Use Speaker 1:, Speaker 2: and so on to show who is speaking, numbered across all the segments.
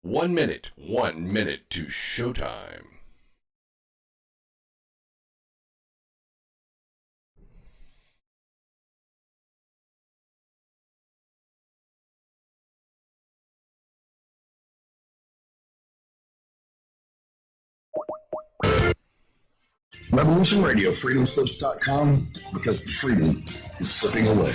Speaker 1: 1 minute to showtime.
Speaker 2: Revolution Radio, freedomslips.com, because the freedom is slipping away.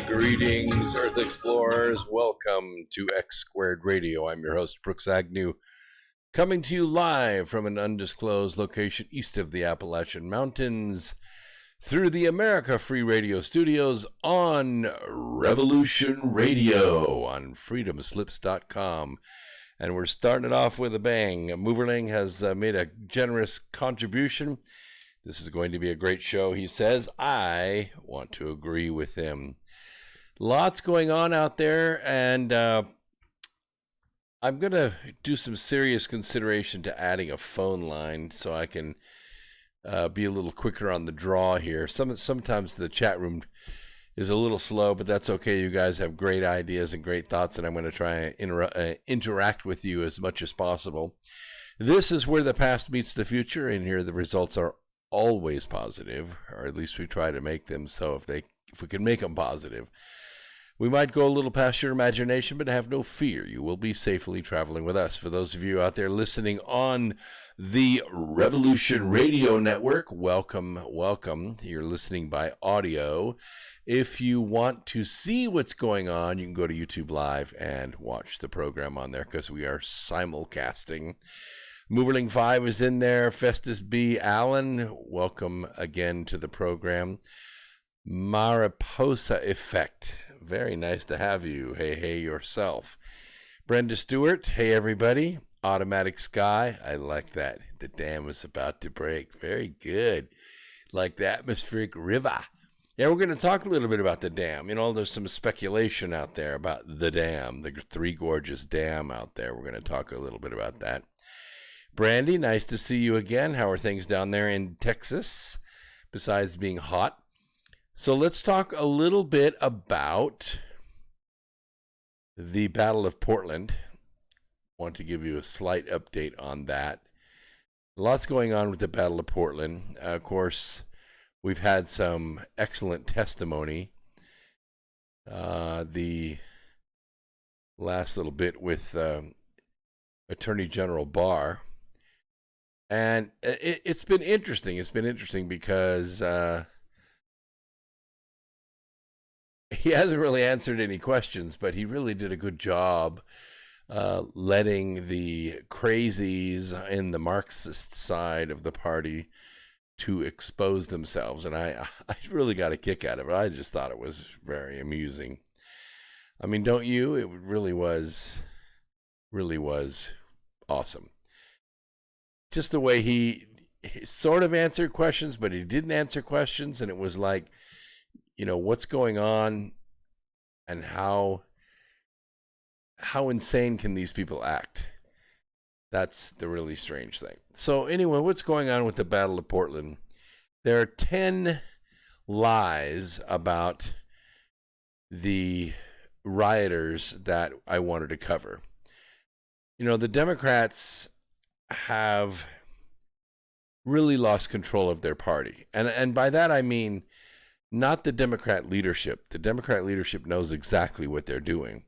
Speaker 1: Greetings, Earth Explorers. Welcome to X Squared Radio. I'm your host, Brooks Agnew, coming to you live from an undisclosed location east of the Appalachian Mountains through the America Free Radio studios on Revolution Radio on freedomslips.com. And we're starting it off with a bang. Moverling has made a generous contribution. This is going to be a great show, he says. I want to agree with him. Lots going on out there, and I'm going to do some serious consideration to adding a phone line so I can be a little quicker on the draw here. Sometimes the chat room is a little slow, but that's okay. You guys have great ideas and great thoughts, and I'm going to try and interact with you as much as possible. This is where the past meets the future, and here the results are always positive, or at least we try to make them so. If we can make them positive, we might go a little past your imagination, but have no fear. You will be safely traveling with us. For those of you out there listening on the Revolution Radio Network, welcome, welcome. You're listening by audio. If you want to see what's going on, you can go to YouTube Live and watch the program on there because we are simulcasting. Moverling 5 is in there. Festus B. Allen, welcome again to the program. Mariposa Effect, very nice to have you. Hey yourself. Brenda Stewart, hey everybody. Automatic Sky, I like that. The dam is about to break. Very good. Like the atmospheric river. Yeah, we're going to talk a little bit about the dam. You know, there's some speculation out there about the dam, the Three Gorges Dam out there. We're going to talk a little bit about that. Brandy, nice to see you again. How are things down there in Texas, besides being hot? So let's talk a little bit about the Battle of Portland. I want to give you a slight update on that. Lots going on with the Battle of Portland. Of course, we've had some excellent testimony. The last little bit with Attorney General Barr. And it's been interesting. It's been interesting because he hasn't really answered any questions, but he really did a good job letting the crazies in the Marxist side of the party to expose themselves. And I really got a kick out of it. I just thought it was very amusing. I mean, don't you? It really was awesome. Just the way he sort of answered questions, but he didn't answer questions. And it was like, you know, what's going on and how insane can these people act? That's the really strange thing. So anyway, what's going on with the Battle of Portland? There are 10 lies about the rioters that I wanted to cover. You know, the Democrats have really lost control of their party. And by that I mean not the Democrat leadership. The Democrat leadership knows exactly what they're doing.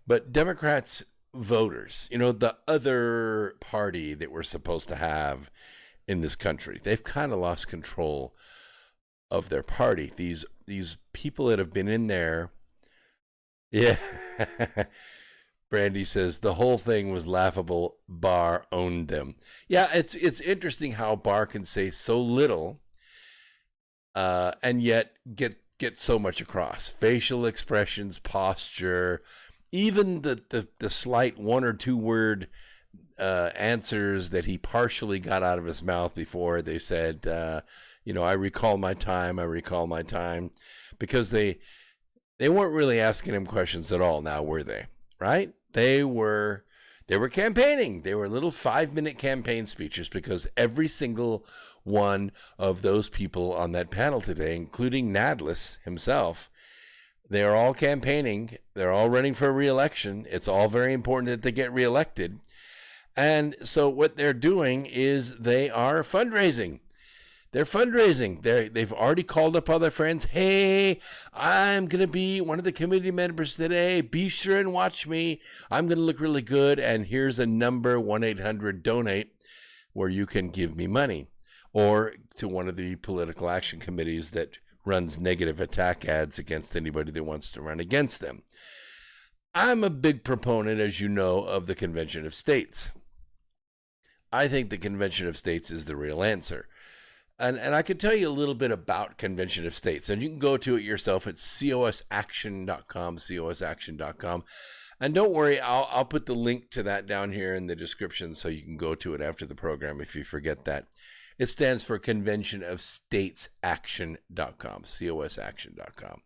Speaker 1: But Democrats voters, you know, the other party that we're supposed to have in this country. They've kind of lost control of their party. These people that have been in there, yeah. Brandy says the whole thing was laughable. Barr owned them. Yeah, it's interesting how Barr can say so little, and yet get so much across. Facial expressions, posture, even the slight one or two word answers that he partially got out of his mouth before they said, I recall my time, because they weren't really asking him questions at all now, were they? Right? They were campaigning. They were little 5-minute campaign speeches, because every single one of those people on that panel today, including Nadlis himself, they are all campaigning. They're all running for re-election. It's all very important that they get reelected. And so what they're doing is they are fundraising. They're fundraising. They've already called up all their friends. Hey, I'm going to be one of the committee members today. Be sure and watch me. I'm going to look really good. And here's a number, 1-800-DONATE, where you can give me money. Or to one of the political action committees that runs negative attack ads against anybody that wants to run against them. I'm a big proponent, as you know, of the Convention of States. I think the Convention of States is the real answer. And I can tell you a little bit about Convention of States. And you can go to it yourself at cosaction.com. And don't worry, I'll put the link to that down here in the description so you can go to it after the program if you forget that. It stands for Convention of States Action.com, cosaction.com.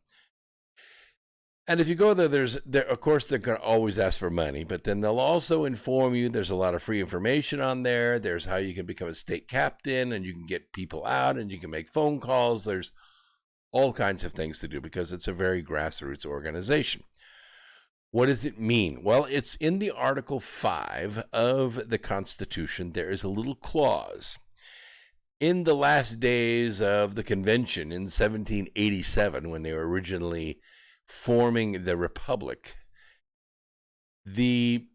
Speaker 1: And if you go there, of course, they're going to always ask for money, but then they'll also inform you. There's a lot of free information on there. There's how you can become a state captain, and you can get people out, and you can make phone calls. There's all kinds of things to do because it's a very grassroots organization. What does it mean? Well, it's in the Article 5 of the Constitution. There is a little clause. In the last days of the convention in 1787, when they were originally forming the republic, the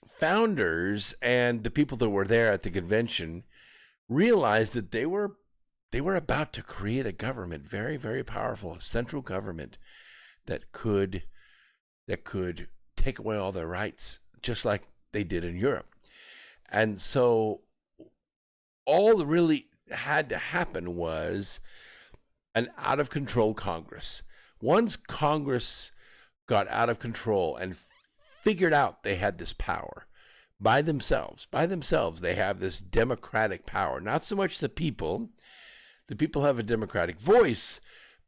Speaker 1: founders and the people that were there at the convention realized that they were about to create a government, very, very powerful, a central government that could take away all their rights, just like they did in Europe. And so all that really had to happen was an out-of-control Congress. Once Congress got out of control and figured out they had this power by themselves, they have this democratic power. Not so much the people have a democratic voice,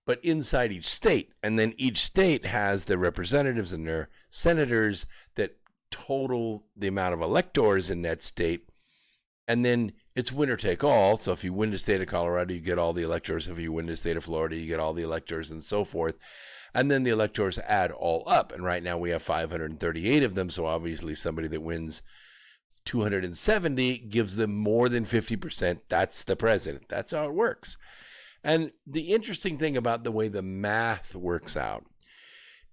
Speaker 1: but inside each state. And then each state has their representatives and their senators that total the amount of electors in that state. And then it's winner take all. So if you win the state of Colorado, you get all the electors. If you win the state of Florida, you get all the electors, and so forth. And then the electors add all up. And right now we have 538 of them. So obviously somebody that wins 270 gives them more than 50%. That's the president. That's how it works. And the interesting thing about the way the math works out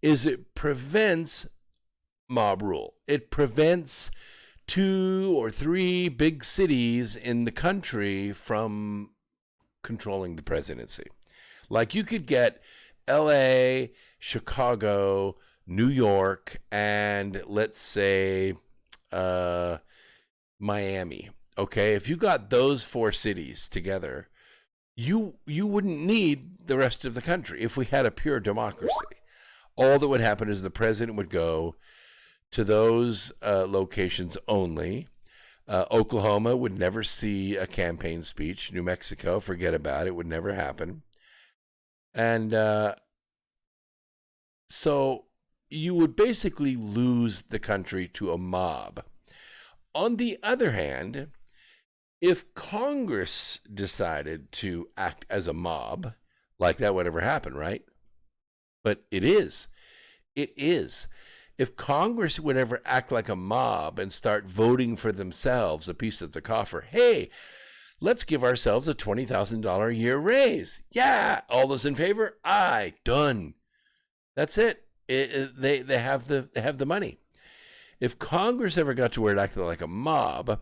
Speaker 1: is it prevents mob rule. It prevents 2 or 3 big cities in the country from controlling the presidency. Like you could get LA, Chicago, New York, and let's say Miami. Okay, if you got those 4 cities together, you wouldn't need the rest of the country if we had a pure democracy. All that would happen is the president would go to those locations only. Oklahoma would never see a campaign speech. New Mexico, forget about it, would never happen. And so you would basically lose the country to a mob. On the other hand, if Congress decided to act as a mob, like that would ever happen, right? But it is. If Congress would ever act like a mob and start voting for themselves a piece of the coffer, hey, let's give ourselves a $20,000 a year raise. Yeah, all those in favor? Aye, done. That's it. They have the money. If Congress ever got to where it acted like a mob,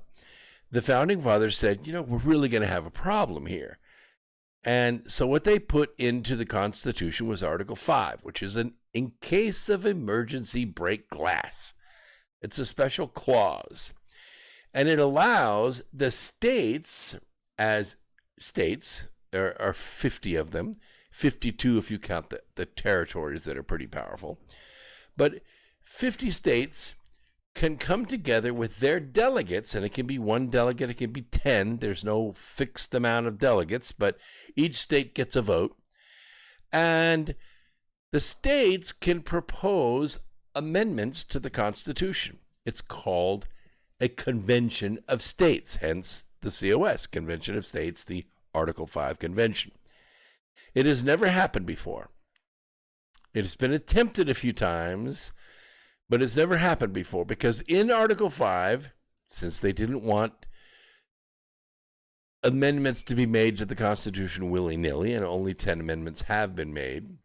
Speaker 1: the Founding Fathers said, we're really going to have a problem here. And so what they put into the Constitution was Article 5, which is an in case of emergency break glass. It's a special clause. And it allows the states, as states, there are 50 of them, 52 if you count the territories that are pretty powerful. But 50 states can come together with their delegates, and it can be one delegate, it can be 10. There's no fixed amount of delegates, but each state gets a vote. And the states can propose amendments to the Constitution. It's called a Convention of States, hence the COS, Convention of States, the Article 5 Convention. It has never happened before. It has been attempted a few times, but it's never happened before because in Article 5, since they didn't want amendments to be made to the Constitution willy-nilly, and only 10 amendments have been made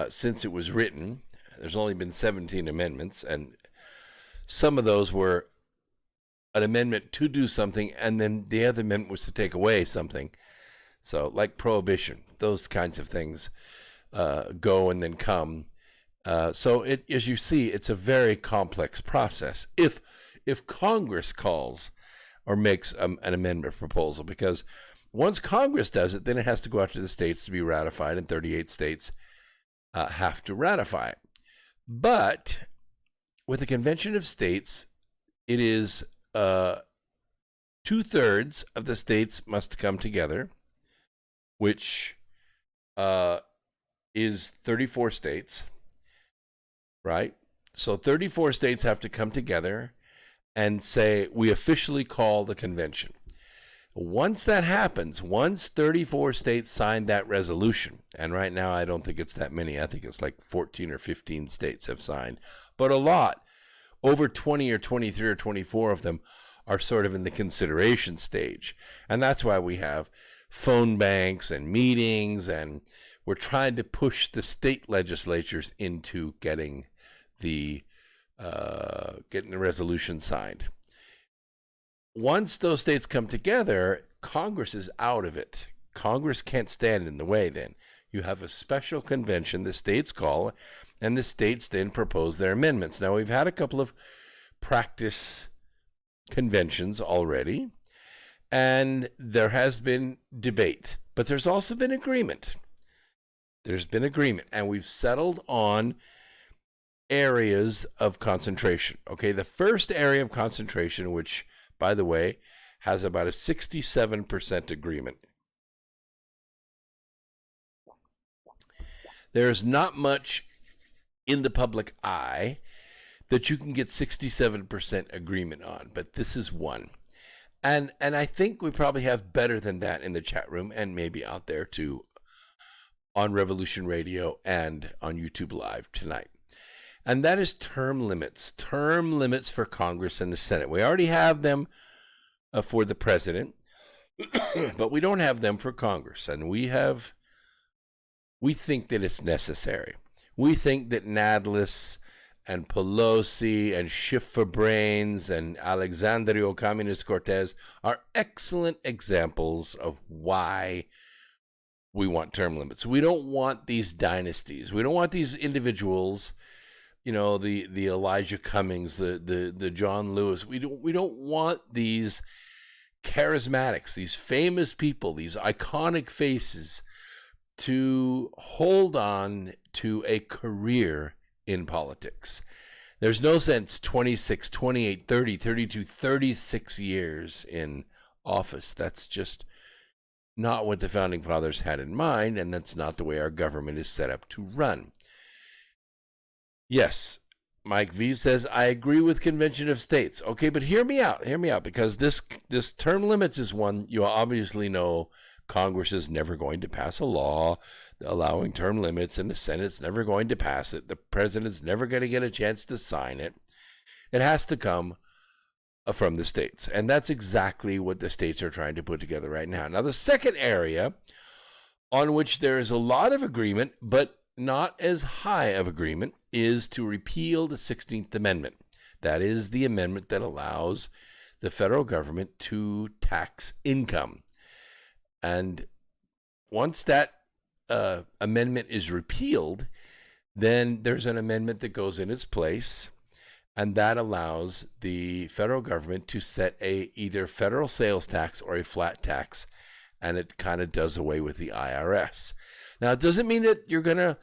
Speaker 1: since it was written. There's only been 17 amendments, and some of those were an amendment to do something, and then the other amendment was to take away something. So like prohibition, those kinds of things go and then come. So as you see, it's a very complex process if Congress calls or makes an amendment proposal, because once Congress does it, then it has to go out to the states to be ratified, and 38 states have to ratify it. But with the Convention of States, it is 2/3 of the states must come together, which is 34 states, right? So 34 states have to come together and say, we officially call the convention. Once that happens, once 34 states sign that resolution, and right now I don't think it's that many, I think it's like 14 or 15 states have signed, but a lot, over 20 or 23 or 24 of them are sort of in the consideration stage. And that's why we have phone banks and meetings, and we're trying to push the state legislatures into getting the resolution signed. Once those states come together, Congress is out of it. Congress can't stand in the way then. You have a special convention the states call, and the states then propose their amendments. Now, we've had a couple of practice conventions already, and there has been debate, but there's also been agreement. There's been agreement, and we've settled on areas of concentration. Okay, the first area of concentration, which, by the way, has about a 67% agreement. There's not much in the public eye that you can get 67% agreement on, but this is one. And I think we probably have better than that in the chat room, and maybe out there too on Revolution Radio and on YouTube Live tonight. And that is term limits for Congress and the Senate. We already have them for the president, but we don't have them for Congress. And we think that it's necessary. We think that Nadlis and Pelosi and Schiff for Brains and Alexandria Ocasio-Cortez are excellent examples of why we want term limits. We don't want these dynasties. We don't want these individuals, the Elijah Cummings, the John Lewis. We don't want these charismatics, these famous people, these iconic faces to hold on to a career in politics. There's no sense 26, 28, 30, 32, 36 years in office. That's just not what the Founding Fathers had in mind, and that's not the way our government is set up to run. Yes, Mike V says, I agree with Convention of States. Okay, but hear me out, because this term limits is one you obviously know Congress is never going to pass a law allowing term limits, and the Senate's never going to pass it. The president's never going to get a chance to sign it. It has to come from the states, and that's exactly what the states are trying to put together right now. Now, the second area on which there is a lot of agreement, but not as high of agreement, is to repeal the 16th Amendment. That is the amendment that allows the federal government to tax income. And once that amendment is repealed, then there's an amendment that goes in its place, and that allows the federal government to set a either federal sales tax or a flat tax, and it kind of does away with the IRS. Now, it doesn't mean that you're going to,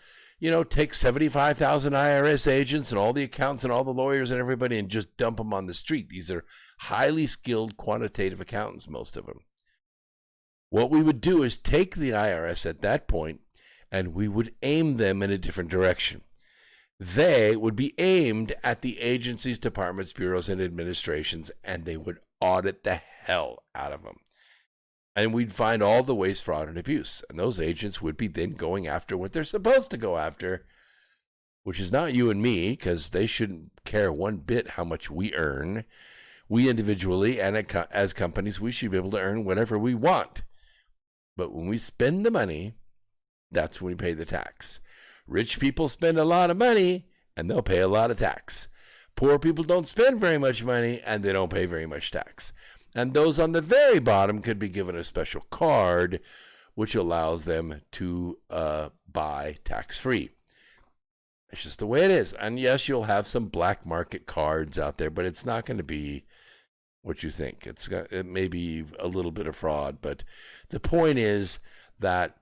Speaker 1: take 75,000 IRS agents and all the accountants and all the lawyers and everybody and just dump them on the street. These are highly skilled quantitative accountants, most of them. What we would do is take the IRS at that point, and we would aim them in a different direction. They would be aimed at the agencies, departments, bureaus, and administrations, and they would audit the hell out of them. And we'd find all the waste, fraud, and abuse. And those agents would be then going after what they're supposed to go after, which is not you and me, because they shouldn't care one bit how much we earn. We individually and as companies, we should be able to earn whatever we want. But when we spend the money, that's when we pay the tax. Rich people spend a lot of money, and they'll pay a lot of tax. Poor people don't spend very much money, and they don't pay very much tax. And those on the very bottom could be given a special card, which allows them to buy tax-free. It's just the way it is. And yes, you'll have some black market cards out there, but it's not going to be what you think. It may be a little bit of fraud, but the point is that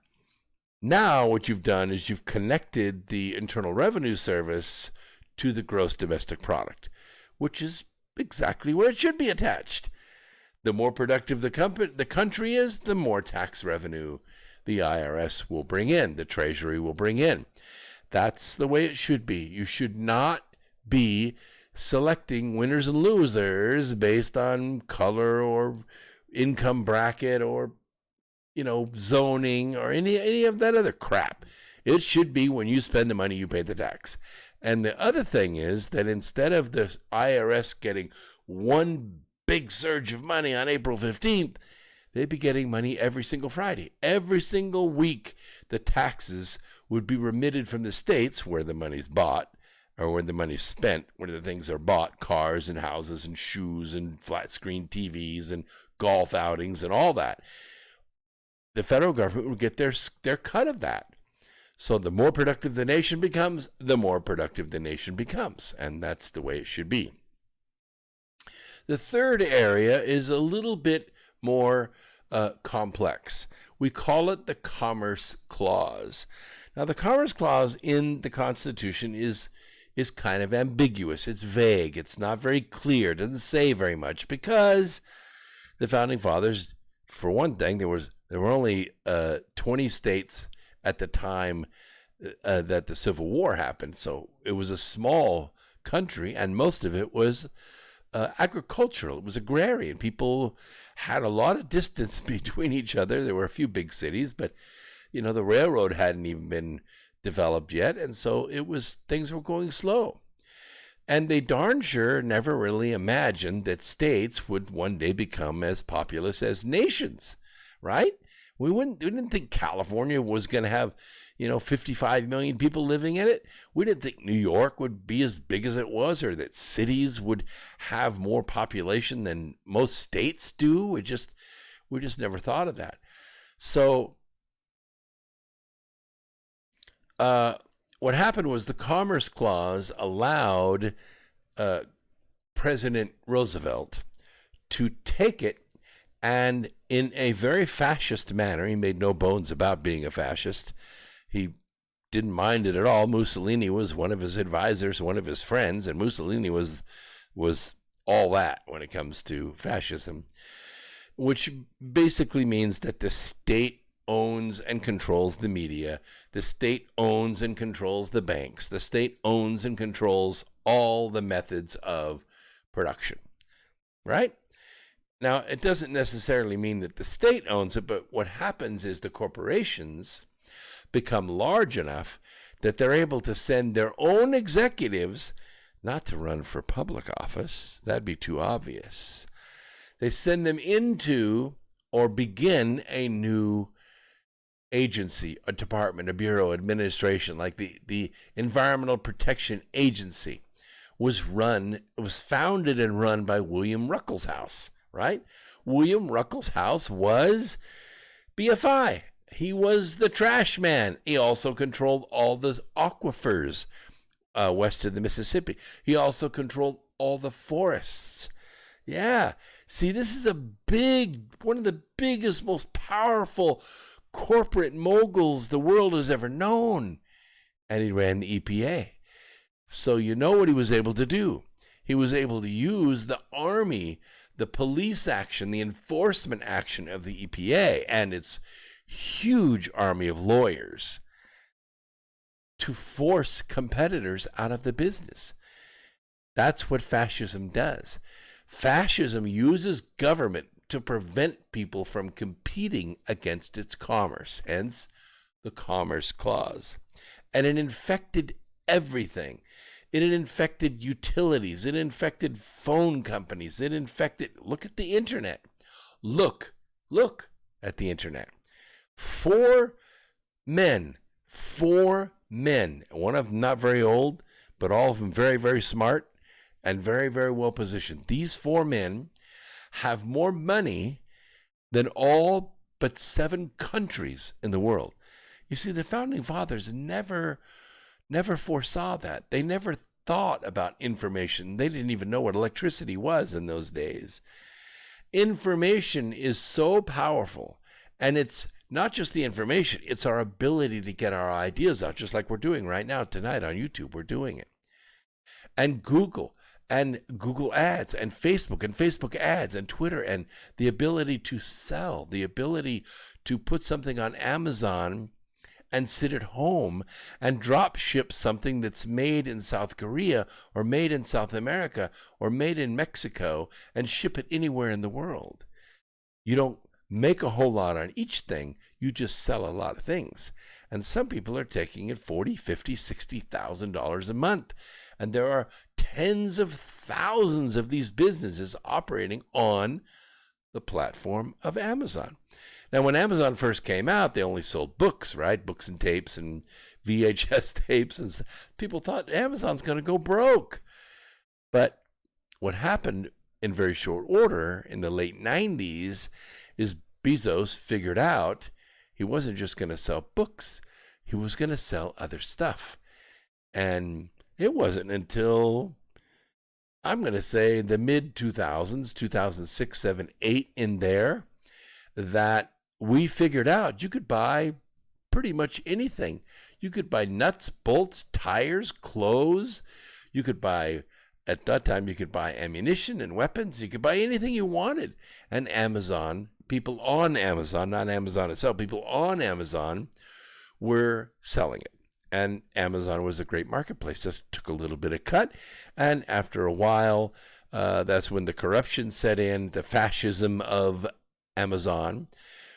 Speaker 1: now what you've done is you've connected the Internal Revenue Service to the gross domestic product, which is exactly where it should be attached. The more productive the country is, the more tax revenue the IRS will bring in, the Treasury will bring in. That's the way it should be. You should not be selecting winners and losers based on color or income bracket or zoning or any of that other crap. It should be when you spend the money, you pay the tax. And the other thing is that instead of the IRS getting one big surge of money on April 15th, they'd be getting money every single Friday. Every single week, the taxes would be remitted from the states where the money's bought or where the money's spent, where the things are bought, cars and houses and shoes and flat screen TVs and golf outings and all that. The federal government would get their cut of that. So the more productive the nation becomes, the more productive the nation becomes. And that's the way it should be. The third area is a little bit more complex. We call it the Commerce Clause. Now, the Commerce Clause in the Constitution is kind of ambiguous. It's vague. It's not very clear. It doesn't say very much because the Founding Fathers, for one thing, there were only 20 states at the time that the Civil War happened. So it was a small country, and most of it was agricultural. It was agrarian. People had a lot of distance between each other. There were a few big cities, but the railroad hadn't even been developed yet, and so things were going slow. And they darn sure never really imagined that states would one day become as populous as nations, right? We didn't think California was going to have 55 million people living in it. We didn't think New York would be as big as it was, or that cities would have more population than most states do. We just never thought of that. So what happened was the Commerce Clause allowed President Roosevelt to take it, and in a very fascist manner, he made no bones about being a fascist. He didn't mind it at all. Mussolini was one of his advisors, one of his friends, and Mussolini was all that when it comes to fascism, which basically means that the state owns and controls the media. The state owns and controls the banks. The state owns and controls all the methods of production, right? Now, it doesn't necessarily mean that the state owns it, but what happens is the corporations become large enough that they're able to send their own executives not to run for public office. That'd be too obvious. They send them into or begin a new agency, a department, a bureau, administration, like the Environmental Protection Agency, was founded and run by William Ruckelshaus, right? William Ruckelshaus was BFI. He was the trash man. He also controlled all the aquifers west of the Mississippi. He also controlled all the forests. Yeah. See, this is one of the biggest, most powerful corporate moguls the world has ever known. And he ran the EPA. So you know what he was able to do. He was able to use the Army, the police action, the enforcement action of the EPA and its huge army of lawyers to force competitors out of the business. That's what fascism does. Fascism uses government to prevent people from competing against its commerce, hence the Commerce Clause. And it infected everything. It infected utilities. It infected phone companies. Look at the internet. Look at the internet. Four men, one of them not very old, but all of them very, very smart and very, very well positioned. These 4 men have more money than all but 7 countries in the world. You see, the founding fathers never foresaw that. They never thought about information. They didn't even know what electricity was in those days. Information is so powerful, and it's not just the information, it's our ability to get our ideas out, just like we're doing right now tonight on YouTube. We're doing it. And Google ads and Facebook ads and Twitter, and the ability to sell, the ability to put something on Amazon and sit at home and drop ship something that's made in South Korea or made in South America or made in Mexico and ship it anywhere in the world. You don't make a whole lot on each thing, you just sell a lot of things. And some people are taking it $40,000, $50,000, $60,000 a month. And there are tens of thousands of these businesses operating on the platform of Amazon. Now, when Amazon first came out, they only sold books, right? Books and tapes and VHS tapes. And people thought Amazon's going to go broke. But what happened in very short order in the late 90s is Bezos figured out he wasn't just going to sell books. He was going to sell other stuff. And it wasn't until, I'm going to say, the mid-2000s, 2006, 7, 8 in there, that we figured out you could buy pretty much anything. You could buy nuts, bolts, tires, clothes. You could buy, at that time, you could buy ammunition and weapons. You could buy anything you wanted. And Amazon, people on Amazon, not Amazon itself, people on Amazon were selling it. And Amazon was a great marketplace. It took a little bit of cut. And after a while, that's when the corruption set in, the fascism of Amazon,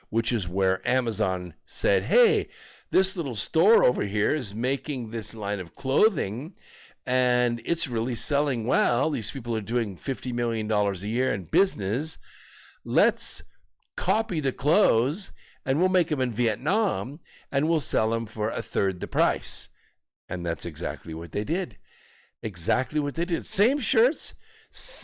Speaker 1: which is where Amazon said, hey, this little store over here is making this line of clothing, and it's really selling well. These people are doing $50 million a year in business. Let's copy the clothes, and we'll make them in Vietnam, and we'll sell them for a third the price. And that's exactly what they did. Exactly what they did. Same shirts.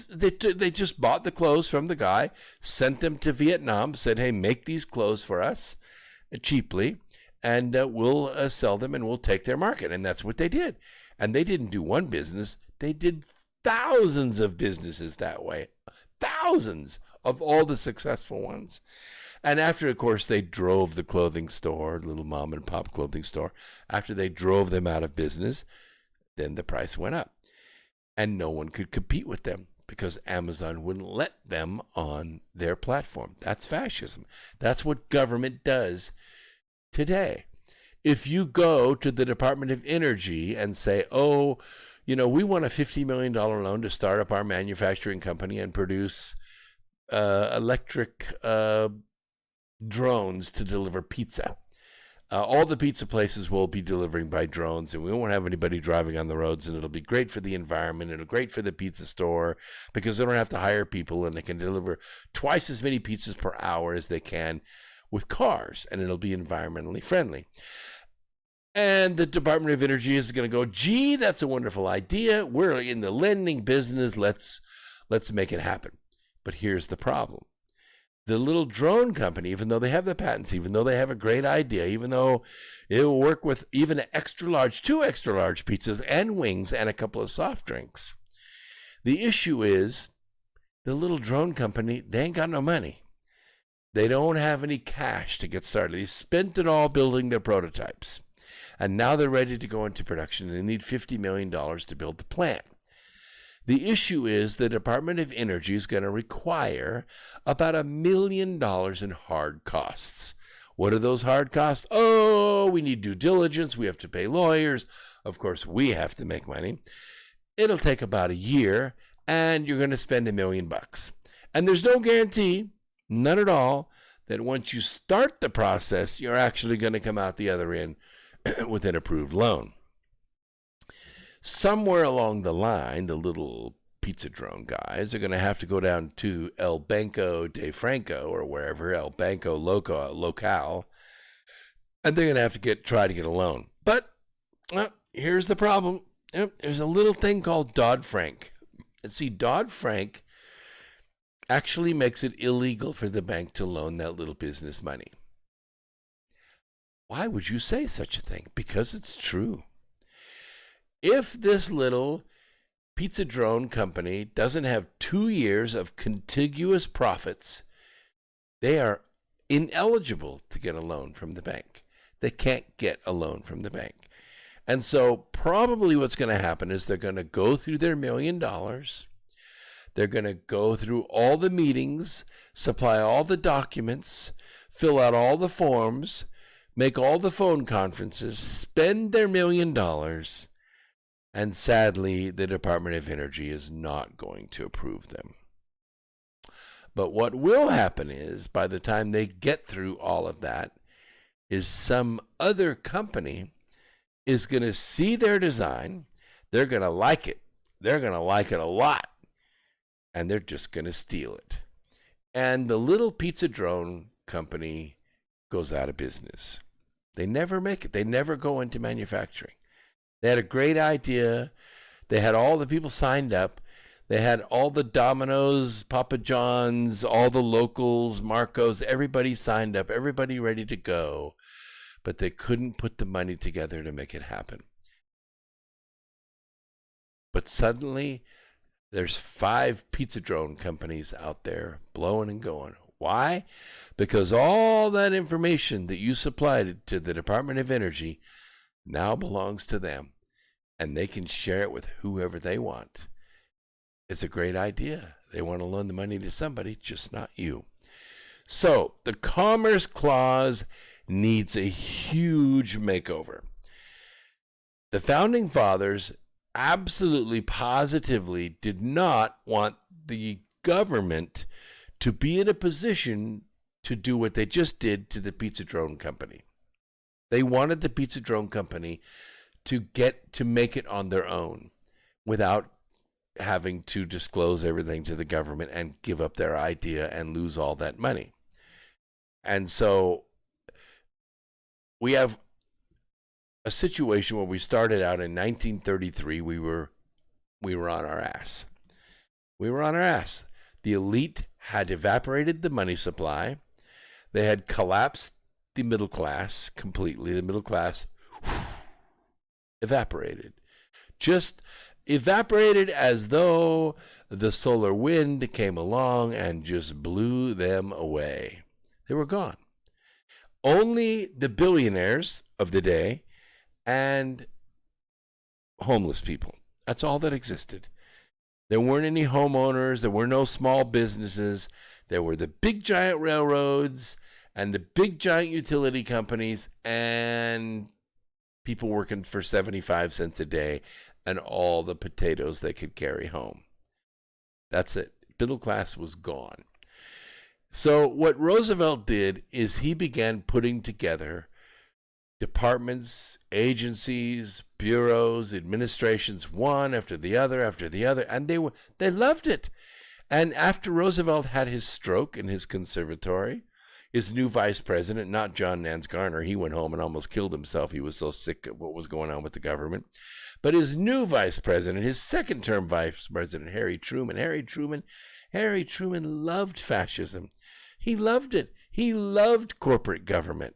Speaker 1: They just bought the clothes from the guy, sent them to Vietnam, said, hey, make these clothes for us cheaply, and we'll sell them, and we'll take their market. And that's what they did. And they didn't do one business. They did thousands of businesses that way. Thousands of all the successful ones. And after, of course, they drove the clothing store, little mom and pop clothing store, after they drove them out of business, then the price went up. And no one could compete with them because Amazon wouldn't let them on their platform. That's fascism. That's what government does today. If you go to the Department of Energy and say, oh, you know, we want a $50 million loan to start up our manufacturing company and produce electric drones to deliver pizza. All the pizza places will be delivering by drones, and we won't have anybody driving on the roads, and it'll be great for the environment. It'll be great for the pizza store because they don't have to hire people, and they can deliver twice as many pizzas per hour as they can with cars, and it'll be environmentally friendly. And the Department of Energy is going to go, gee, that's a wonderful idea. We're in the lending business. Let's make it happen. But here's the problem. The little drone company, even though they have the patents, even though they have a great idea, even though it will work with even two extra large pizzas and wings and a couple of soft drinks, the issue is the little drone company, they ain't got no money. They don't have any cash to get started. They spent it all building their prototypes. And now they're ready to go into production. They need $50 million to build the plant. The issue is the Department of Energy is going to require about $1 million in hard costs. What are those hard costs? Oh, we need due diligence. We have to pay lawyers. Of course, we have to make money. It'll take about a year, and you're going to spend $1 million. And there's no guarantee, none at all, that once you start the process, you're actually going to come out the other end with an approved loan. Somewhere along the line, the little pizza drone guys are going to have to go down to El Banco de Franco or wherever, El Banco Local, and they're going to have to try to get a loan. But here's the problem. There's a little thing called Dodd-Frank. And see, Dodd-Frank actually makes it illegal for the bank to loan that little business money. Why would you say such a thing? Because it's true. If this little pizza drone company doesn't have 2 years of contiguous profits, they are ineligible to get a loan from the bank. They can't get a loan from the bank. And so probably what's going to happen is they're going to go through their $1 million. They're going to go through all the meetings, supply all the documents, fill out all the forms, make all the phone conferences, spend their $1 million, and sadly, the Department of Energy is not going to approve them. But what will happen is, by the time they get through all of that, is some other company is going to see their design, they're going to like it, they're going to like it a lot, and they're just going to steal it. And the little pizza drone company goes out of business. They never make it. They never go into manufacturing. They had a great idea. They had all the people signed up. They had all the Domino's, Papa John's, all the locals, Marco's, everybody signed up, everybody ready to go. But they couldn't put the money together to make it happen. But suddenly, there's 5 pizza drone companies out there blowing and going. Why? Because all that information that you supplied to the Department of Energy now belongs to them, and they can share it with whoever they want. It's a great idea. They want to loan the money to somebody, just not you. So the Commerce Clause needs a huge makeover. The Founding Fathers absolutely, positively did not want the government to be in a position to do what they just did to the pizza drone company. They wanted the pizza drone company to make it on their own without having to disclose everything to the government and give up their idea and lose all that money. And so we have a situation where we started out in 1933, we were on our ass. We were on our ass. The elite had evaporated the money supply. They had collapsed the middle class completely. The middle class evaporated. Just evaporated as though the solar wind came along and just blew them away. They were gone. Only the billionaires of the day and homeless people. That's all that existed. There weren't any homeowners. There were no small businesses. There were the big giant railroads and the big giant utility companies and people working for 75 cents a day and all the potatoes they could carry home. That's it. Middle class was gone. So what Roosevelt did is he began putting together departments, agencies, bureaus, administrations, one after the other, and they loved it. And after Roosevelt had his stroke in his conservatory, His new vice president, not John Nance Garner, he went home and almost killed himself. He was so sick of what was going on with the government. But his new vice president, his second-term vice president, Harry Truman loved fascism. He loved it. He loved corporate government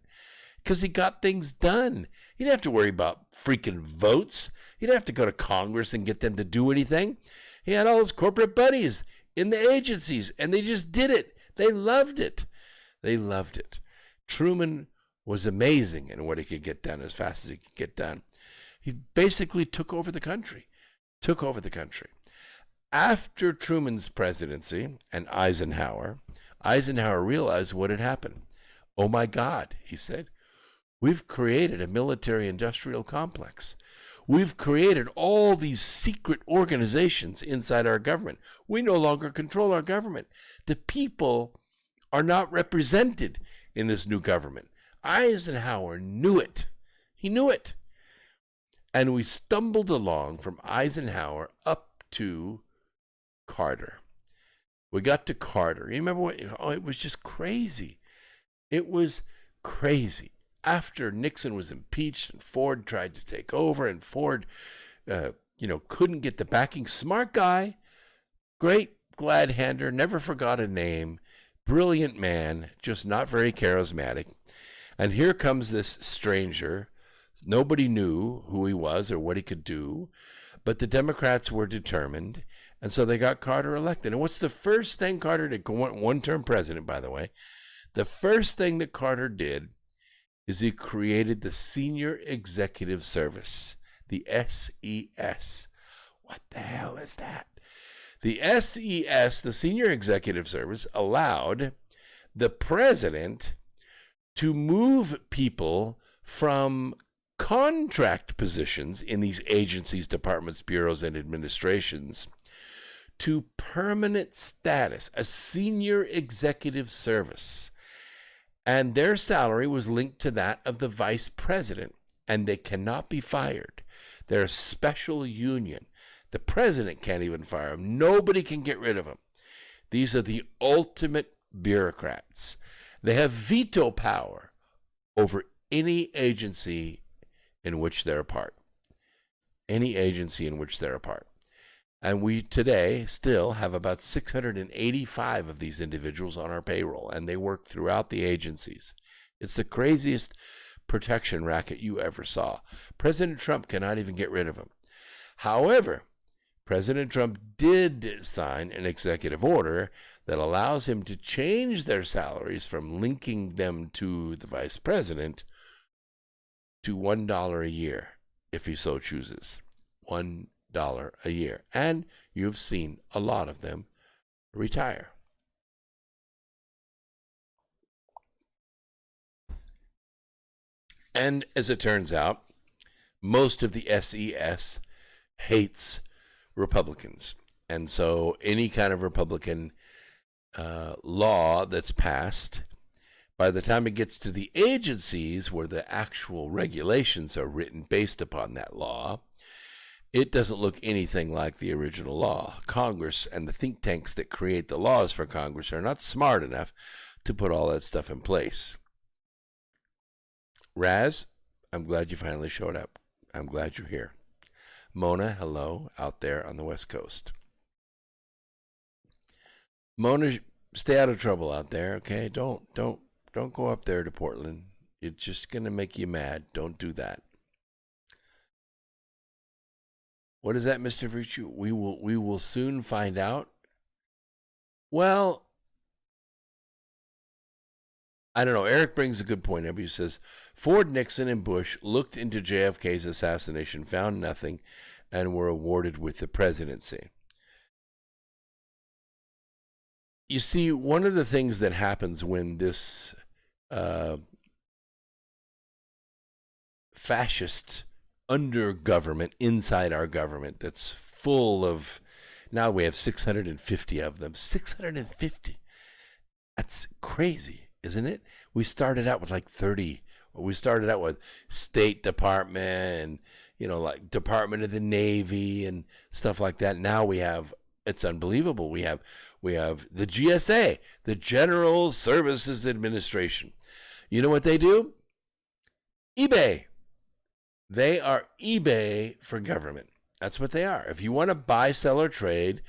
Speaker 1: because he got things done. He didn't have to worry about freaking votes. He didn't have to go to Congress and get them to do anything. He had all his corporate buddies in the agencies, and they just did it. They loved it. They loved it. Truman was amazing in what he could get done as fast as he could get done. He basically took over the country. After Truman's presidency and Eisenhower realized what had happened. Oh my God, he said, we've created a military-industrial complex. We've created all these secret organizations inside our government. We no longer control our government. The people are not represented in this new government. Eisenhower knew it. He knew it. And we stumbled along from Eisenhower up to Carter. We got to Carter. You remember what? Oh, it was just crazy. It was crazy. After Nixon was impeached and Ford tried to take over, and Ford, couldn't get the backing. Smart guy, great glad-hander, never forgot a name, brilliant man, just not very charismatic. And here comes this stranger. Nobody knew who he was or what he could do, but the Democrats were determined, and so they got Carter elected. And what's the first thing Carter did? One-term president, by the way. The first thing that Carter did is he created the Senior Executive Service, the SES. What the hell is that? The SES, the Senior Executive Service, allowed the president to move people from contract positions in these agencies, departments, bureaus, and administrations to permanent status, a Senior Executive Service. And their salary was linked to that of the vice president, and they cannot be fired. They're a special union. The president can't even fire them. Nobody can get rid of them. These are the ultimate bureaucrats. They have veto power over any agency in which they're a part. Any agency in which they're a part. And we today still have about 685 of these individuals on our payroll, and they work throughout the agencies. It's the craziest protection racket you ever saw. President Trump cannot even get rid of them. However, President Trump did sign an executive order that allows him to change their salaries from linking them to the vice president to $1 a year, if he so chooses. $1 a year. And you've seen a lot of them retire. And as it turns out, most of the SES hates Republicans. And so any kind of Republican law that's passed, by the time it gets to the agencies where the actual regulations are written based upon that law, it doesn't look anything like the original law. Congress and the think tanks that create the laws for Congress are not smart enough to put all that stuff in place. Raz, I'm glad you finally showed up. I'm glad you're here. Mona, hello, out there on the West Coast. Mona, stay out of trouble out there, okay? Don't go up there to Portland. It's just going to make you mad. Don't do that. What is that, Mr. Virtue? We will soon find out. Well, I don't know. Eric brings a good point up. He says, Ford, Nixon, and Bush looked into JFK's assassination, found nothing, and were awarded with the presidency. You see, one of the things that happens when this fascist under government, inside our government, that's full of, now we have 650 of them. 650. That's crazy, isn't it? We started out with like 30. We started out with State Department and, like Department of the Navy and stuff like that. Now we have It's unbelievable. We have the GSA, the General Services Administration. You know what they do? eBay. They are eBay for government. That's what they are. If you want to buy, sell, or trade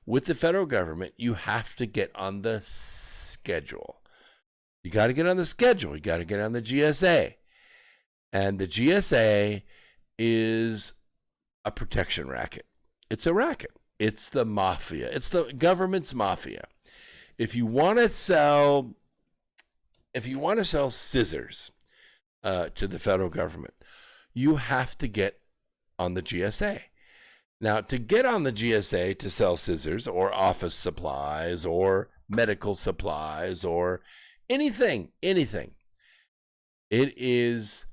Speaker 1: with the federal government, you have to get on the schedule. You got to get on the schedule. You got to get on the GSA. And the GSA is a protection racket. It's a racket. It's the mafia. It's the government's mafia. If you want to sell scissors to the federal government, you have to get on the GSA. Now, to get on the GSA to sell scissors or office supplies or medical supplies or anything, it is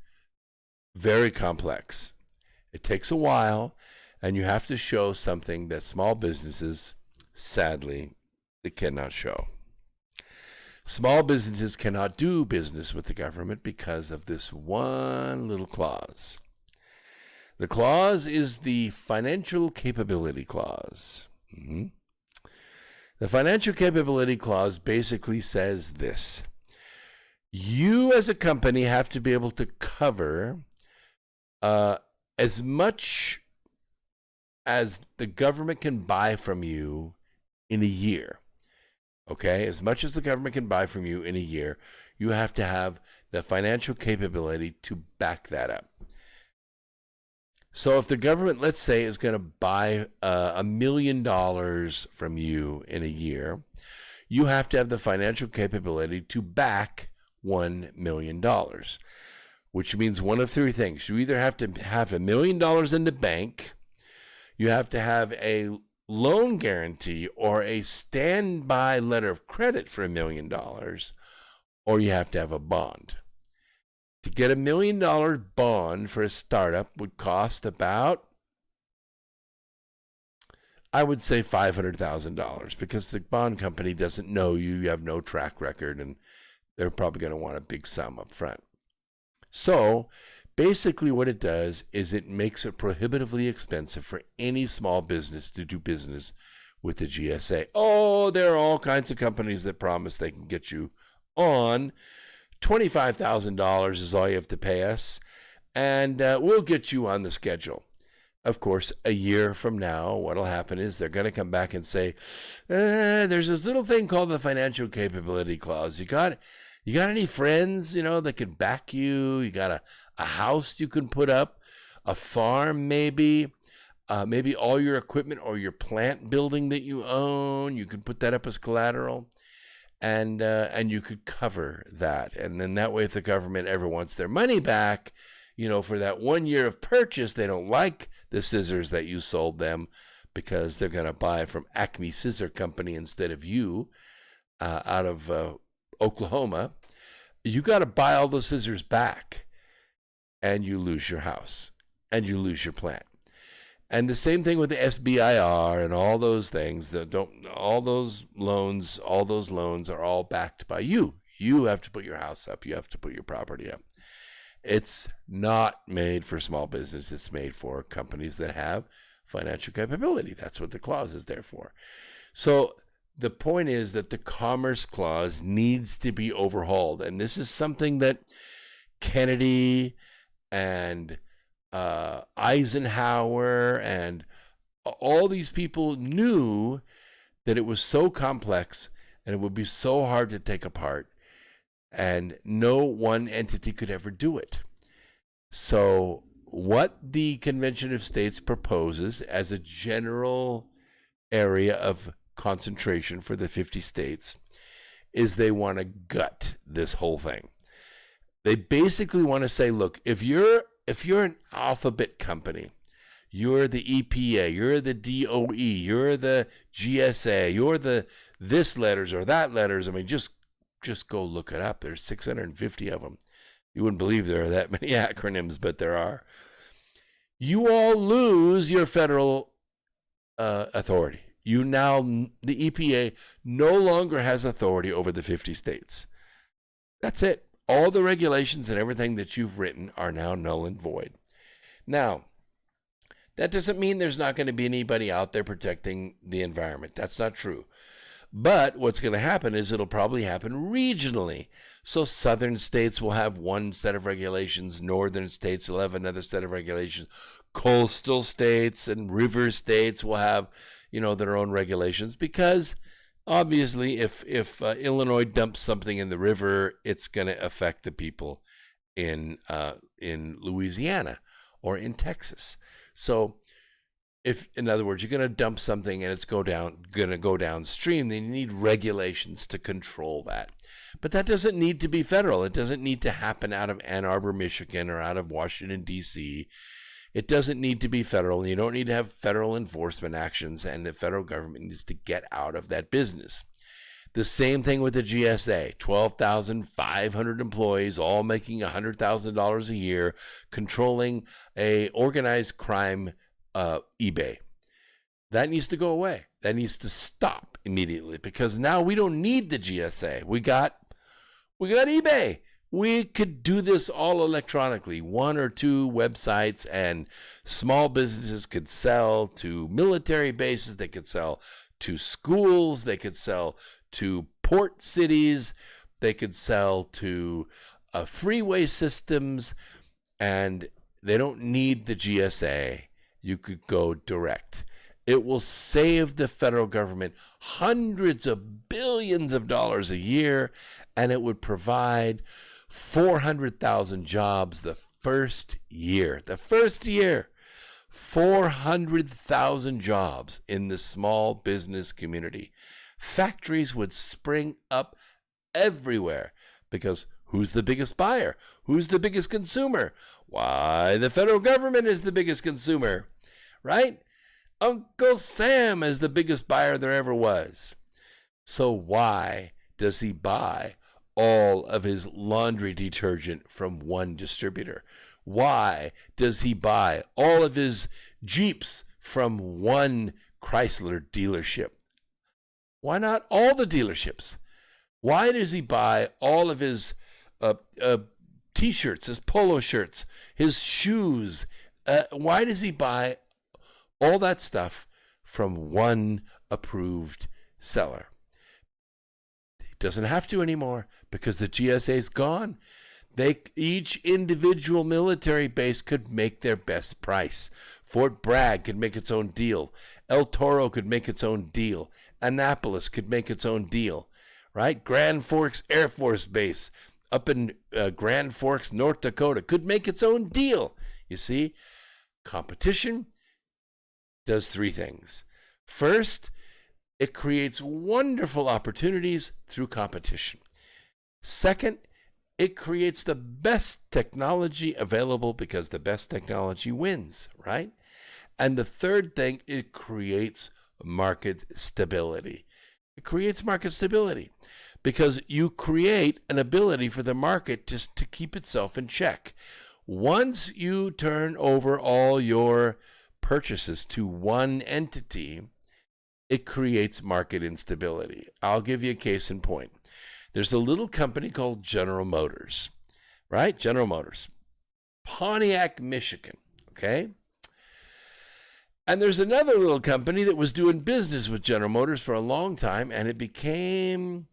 Speaker 1: very complex. It takes a while, and you have to show something that small businesses, sadly, they cannot show. Small businesses cannot do business with the government because of this one little clause. The clause is the Financial Capability Clause. The Financial Capability Clause basically says this. You as a company have to be able to cover as much as the government can buy from you in a year. Okay? As much as the government can buy from you in a year, you have to have the financial capability to back that up. So if the government, let's say, is going to buy $1 million from you in a year, you have to have the financial capability to back $1 million, which means one of three things. You either have to have $1 million in the bank, you have to have a loan guarantee or a standby letter of credit for $1 million, or you have to have a bond. To get $1 million bond for a startup would cost about, I would say, $500,000, because the bond company doesn't know you, you have no track record, and they're probably going to want a big sum up front. So basically what it does is it makes it prohibitively expensive for any small business to do business with the GSA. Oh, there are all kinds of companies that promise they can get you on. $25,000 is all you have to pay us, and we'll get you on the schedule. Of course, a year from now, what'll happen is they're going to come back and say, there's this little thing called the Financial Capability Clause. You got any friends, that can back you? You got a house you can put up, a farm maybe all your equipment or your plant building that you own, you can put that up as collateral. And you could cover that. And then that way, if the government ever wants their money back, for that 1 year of purchase, they don't like the scissors that you sold them because they're going to buy from Acme Scissor Company instead of you out of Oklahoma. You got to buy all those scissors back, and you lose your house and you lose your plant. And the same thing with the SBIR and all those things. All those loans are all backed by you. You have to put your house up. You have to put your property up. It's not made for small business. It's made for companies that have financial capability. That's what the clause is there for. So the point is that the Commerce Clause needs to be overhauled. And this is something that Kennedy and Eisenhower and all these people knew that it was so complex and it would be so hard to take apart, and no one entity could ever do it. So what the Convention of States proposes as a general area of concentration for the 50 states is they want to gut this whole thing. They basically want to say, look, if you're an alphabet company, you're the EPA, you're the DOE, you're the GSA, you're the this letters or that letters. I mean, just go look it up. There's 650 of them. You wouldn't believe there are that many acronyms, but there are. You all lose your federal authority. The EPA no longer has authority over the 50 states. That's it. All the regulations and everything that you've written are now null and void. Now, That doesn't mean there's not going to be anybody out there protecting the environment. That's not true. But what's going to happen is it'll probably happen regionally. So southern states will have one set of regulations. Northern states will have another set of regulations. Coastal states and river states will have, their own regulations, because obviously if Illinois dumps something in the river, it's going to affect the people in Louisiana or in Texas. So if, in other words, you're going to dump something and it's going to go downstream, then you need regulations to control that. But that doesn't need to be federal. It doesn't need to happen out of Ann Arbor, Michigan, or out of Washington, D.C. It doesn't need to be federal. You don't need to have federal enforcement actions, and the federal government needs to get out of that business. The same thing with the GSA, 12,500 employees, all making $100,000 a year, controlling a organized crime eBay. That needs to go away. That needs to stop immediately, because now we don't need the GSA. We got eBay. We could do this all electronically, 1 or 2 websites, and small businesses could sell to military bases. They could sell to schools. They could sell to port cities. They could sell to freeway systems, and they don't need the GSA. You could go direct. It will save the federal government hundreds of billions of dollars a year, and it would provide 400,000 jobs the first year. 400,000 jobs in the small business community. Factories would spring up everywhere, because who's the biggest buyer? Who's the biggest consumer? Why, the federal government is the biggest consumer, right? Uncle Sam is the biggest buyer there ever was. So why does he buy all of his laundry detergent from one distributor? Why does he buy all of his Jeeps from one Chrysler dealership? Why not all the dealerships? Why does he buy all of his T-shirts, his polo shirts, his shoes? Why does he buy all that stuff from one approved seller? He doesn't have to anymore, because the GSA is gone. Each individual military base could make their best price. Fort Bragg could make its own deal. El Toro could make its own deal. Annapolis could make its own deal, right? Grand Forks Air Force Base up in Grand Forks, North Dakota, could make its own deal. You see, competition does 3 things. First, it creates wonderful opportunities through competition. Second, it creates the best technology available, because the best technology wins, right? And the third thing, it creates market stability. It creates market stability because you create an ability for the market just to keep itself in check. Once you turn over all your purchases to one entity, it creates market instability. I'll give you a case in point. There's a little company called General Motors, right? General Motors, Pontiac, Michigan, okay? And there's another little company that was doing business with General Motors for a long time, and it became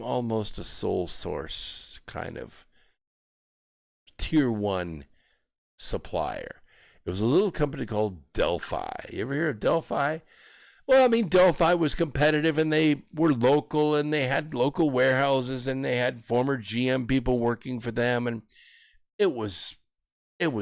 Speaker 1: almost a sole source kind of tier 1 supplier. It was a little company called Delphi. You ever hear of Delphi? Well, I mean, Delphi was competitive, and they were local, and they had local warehouses, and they had former GM people working for them, and it was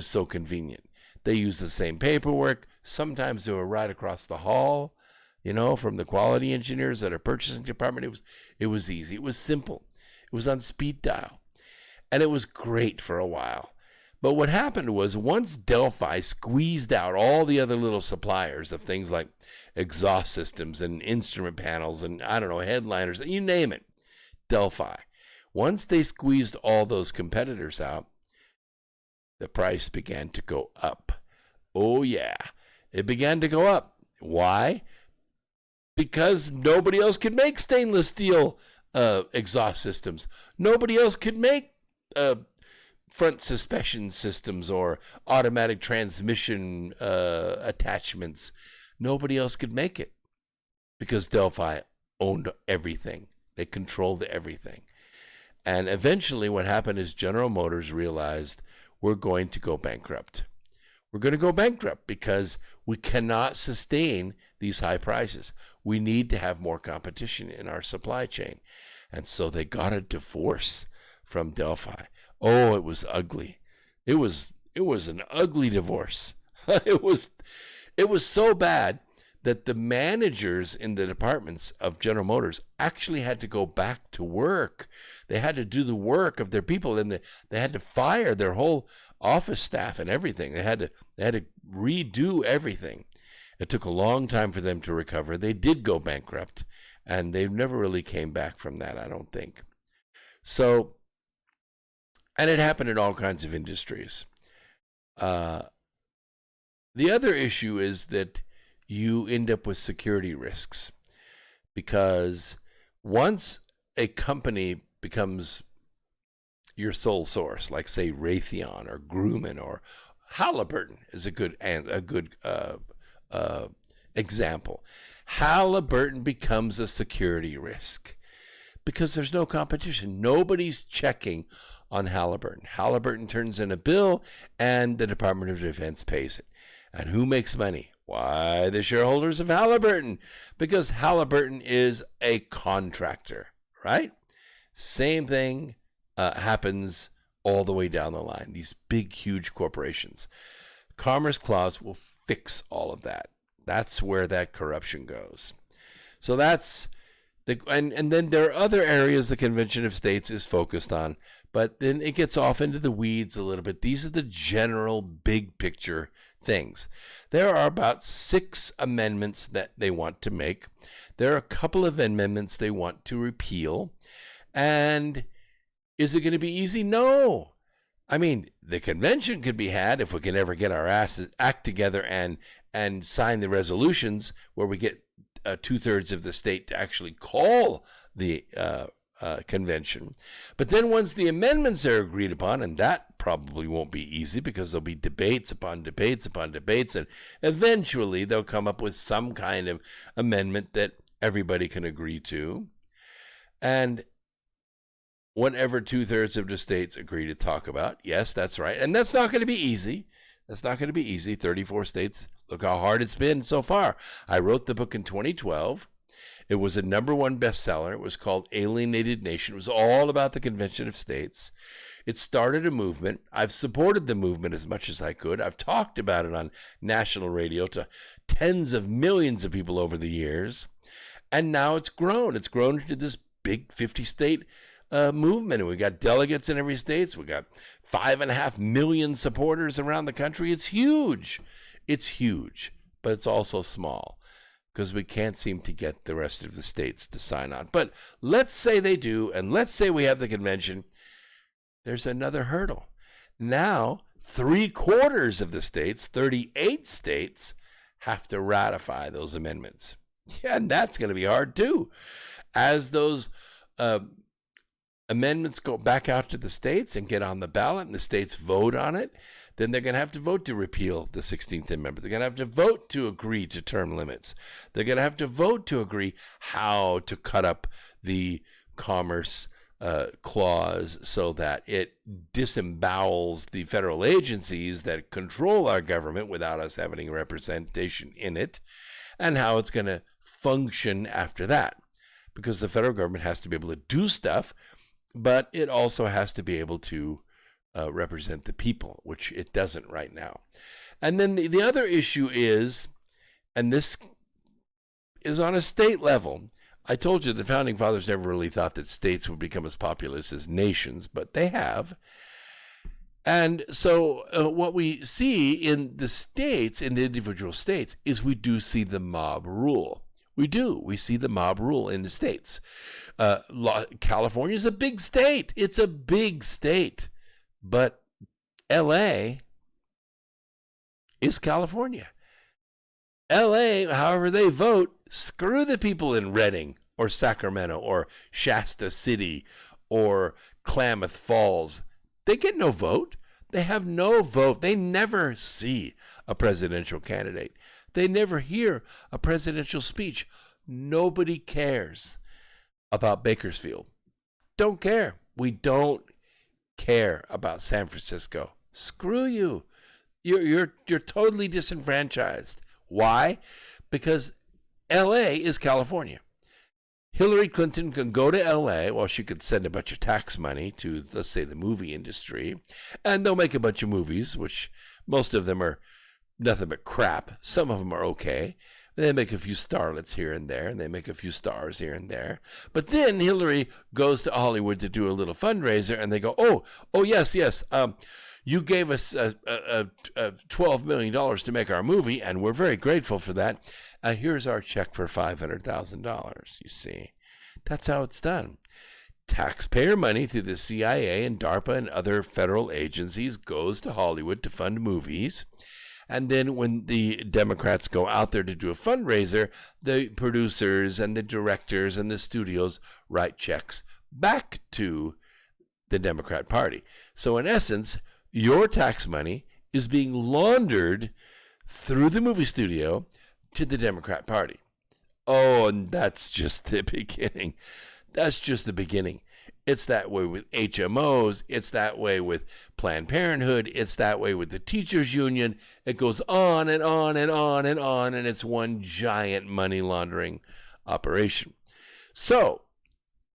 Speaker 1: so convenient. They used the same paperwork. Sometimes they were right across the hall, from the quality engineers at our purchasing department. It was easy. It was simple. It was on speed dial, and it was great for a while. But what happened was, once Delphi squeezed out all the other little suppliers of things like exhaust systems and instrument panels and, headliners, you name it, Delphi. Once they squeezed all those competitors out, the price began to go up. Oh, yeah. It began to go up. Why? Because nobody else could make stainless steel exhaust systems. Nobody else could make front suspension systems or automatic transmission attachments. Nobody else could make it because Delphi owned everything. They controlled everything. And eventually what happened is General Motors realized we're going to go bankrupt. We're going to go bankrupt because we cannot sustain these high prices. We need to have more competition in our supply chain. And so they got a divorce from Delphi. Oh, it was ugly. It was an ugly divorce. It was so bad that the managers in the departments of General Motors actually had to go back to work. They had to do the work of their people, and they had to fire their whole office staff and everything. They had to redo everything. It took a long time for them to recover. They did go bankrupt, and they never really came back from that, I don't think. So, and it happened in all kinds of industries. The other issue is that you end up with security risks, because once a company becomes your sole source, like say Raytheon or Grumman or Halliburton is a good example. Halliburton becomes a security risk because there's no competition. Nobody's checking on Halliburton. Halliburton turns in a bill and the Department of Defense pays it. And who makes money? Why, the shareholders of Halliburton, because Halliburton is a contractor, right? Same thing happens all the way down the line. These big, huge corporations. Commerce Clause will fix all of that. That's where that corruption goes. So that's and then there are other areas the Convention of States is focused on, but then it gets off into the weeds a little bit. These are the general big picture things. There are about 6 amendments that they want to make. There are a couple of amendments they want to repeal. And is it going to be easy? No. I mean, the convention could be had if we can ever get our act together and sign the resolutions where we get 2/3 of the state to actually call the convention. But then once the amendments are agreed upon, and that probably won't be easy because there'll be debates upon debates upon debates, and eventually they'll come up with some kind of amendment that everybody can agree to. And whatever 2/3 of the states agree to talk about, yes, that's right. And that's not going to be easy. That's not going to be easy. 34 states. Look how hard it's been so far. I wrote the book in 2012. It was a #1 bestseller. It was called Alienated Nation. It was all about the Convention of States. It started a movement. I've supported the movement as much as I could. I've talked about it on national radio to tens of millions of people over the years. And now it's grown. It's grown into this big 50-state movement. And we got delegates in every state. We got 5.5 million supporters around the country. It's huge. It's huge, but it's also small because we can't seem to get the rest of the states to sign on. But let's say they do, and let's say we have the convention. There's another hurdle. Now, 3/4 of the states, 38 states, have to ratify those amendments. Yeah, and that's going to be hard too. As those amendments go back out to the states and get on the ballot and the states vote on it, then they're going to have to vote to repeal the 16th Amendment. They're going to have to vote to agree to term limits. They're going to have to vote to agree how to cut up the Commerce Clause so that it disembowels the federal agencies that control our government without us having representation in it, and how it's going to function after that. Because the federal government has to be able to do stuff, but it also has to be able to represent the people, which it doesn't right now. And then the other issue is, and this is on a state level, I told you the Founding Fathers never really thought that states would become as populous as nations, but they have. And so what we see in the states, in the individual states, is we do see the mob rule. We do. We see the mob rule in the states. California is a big state. It's a big state. But L.A. is California. L.A., however they vote, screw the people in Redding or Sacramento or Shasta City or Klamath Falls. They get no vote. They have no vote. They never see a presidential candidate. They never hear a presidential speech. Nobody cares about Bakersfield. Don't care. We don't care about San Francisco. Screw you. You're totally disenfranchised. Why? Because LA is California. Hillary Clinton can go to LA, well, she could send a bunch of tax money to, let's say, the movie industry, and they'll make a bunch of movies, which most of them are nothing but crap. Some of them are okay. They make a few starlets here and there, and they make a few stars here and there. But then Hillary goes to Hollywood to do a little fundraiser, and they go, oh, yes, you gave us $12 million to make our movie, and we're very grateful for that. Here's our check for $500,000, you see. That's how it's done. Taxpayer money through the CIA and DARPA and other federal agencies goes to Hollywood to fund movies. And then when the Democrats go out there to do a fundraiser, the producers and the directors and the studios write checks back to the Democrat Party. So in essence, your tax money is being laundered through the movie studio to the Democrat Party. Oh, and that's just the beginning. That's just the beginning. It's that way with HMOs. It's that way with Planned Parenthood. It's that way with the teachers union. It goes on and on and on and on, and it's one giant money laundering operation. So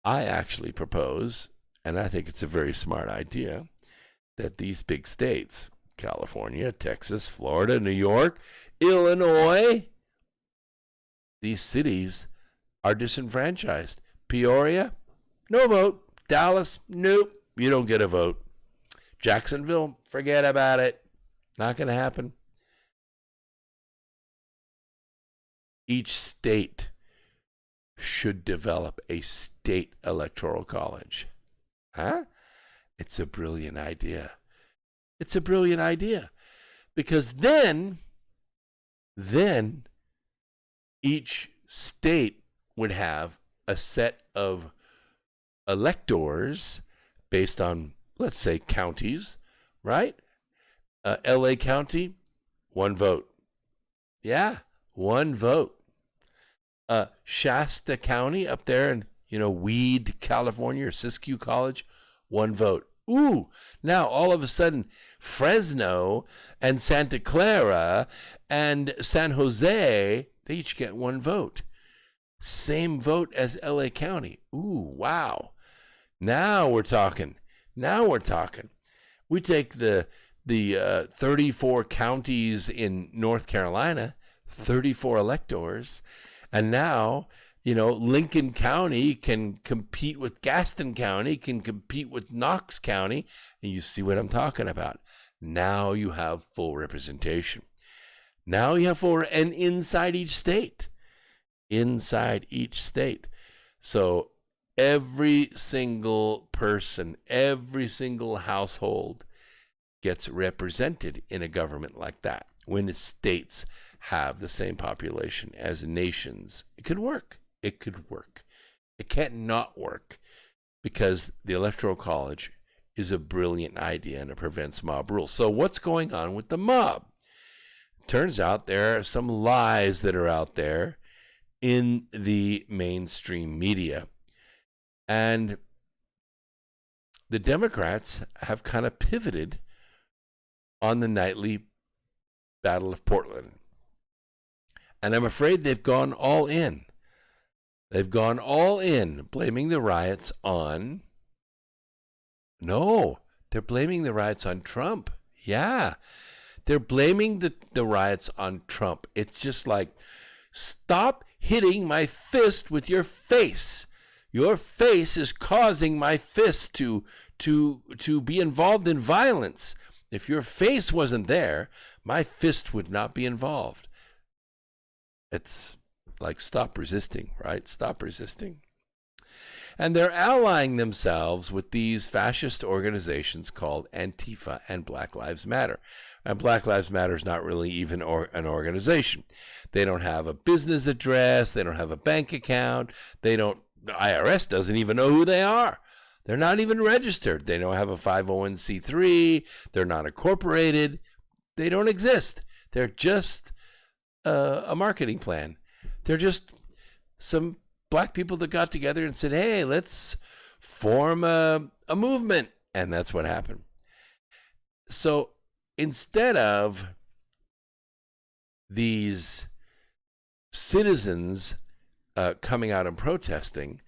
Speaker 1: I actually propose, and I think it's a very smart idea, that these big states, California, Texas, Florida, New York, Illinois, these cities are disenfranchised. Peoria, no vote. Dallas, nope, you don't get a vote. Jacksonville, forget about it. Not going to happen. Each state should develop a state electoral college. Huh? It's a brilliant idea. It's a brilliant idea. Because then each state would have a set of electors based on, let's say, counties, right? LA County, one vote. Yeah, one vote. Shasta County up there in, Weed, California, or Siskiyou College, one vote. Ooh, now all of a sudden, Fresno and Santa Clara and San Jose, they each get one vote. Same vote as LA County. Ooh, wow. Now we're talking. We take the 34 counties in North Carolina, 34 electors, and now, Lincoln County can compete with Gaston County, can compete with Knox County, and you see what I'm talking about. Now you have full representation. And inside each state. So every single person, every single household gets represented in a government like that. When states have the same population as nations, it could work. It can't not work because the Electoral College is a brilliant idea and it prevents mob rule. So what's going on with the mob? Turns out there are some lies that are out there in the mainstream media. And the Democrats have kind of pivoted on the nightly Battle of Portland. And I'm afraid they've gone all in. Blaming the riots on... No, they're blaming the riots on Trump. Yeah, they're blaming the riots on Trump. It's just like, stop hitting my fist with your face. Your face is causing my fist to be involved in violence. If your face wasn't there, my fist would not be involved. It's like, stop resisting, right? Stop resisting. And they're allying themselves with these fascist organizations called Antifa and Black Lives Matter. And Black Lives Matter is not really even an organization. They don't have a business address. They don't have a bank account. The IRS doesn't even know who they are. They're not even registered. They don't have a 501c3. They're not incorporated. They don't exist. They're just a marketing plan. They're just some black people that got together and said, hey, let's form a movement. And that's what happened. So instead of these citizens coming out and protesting,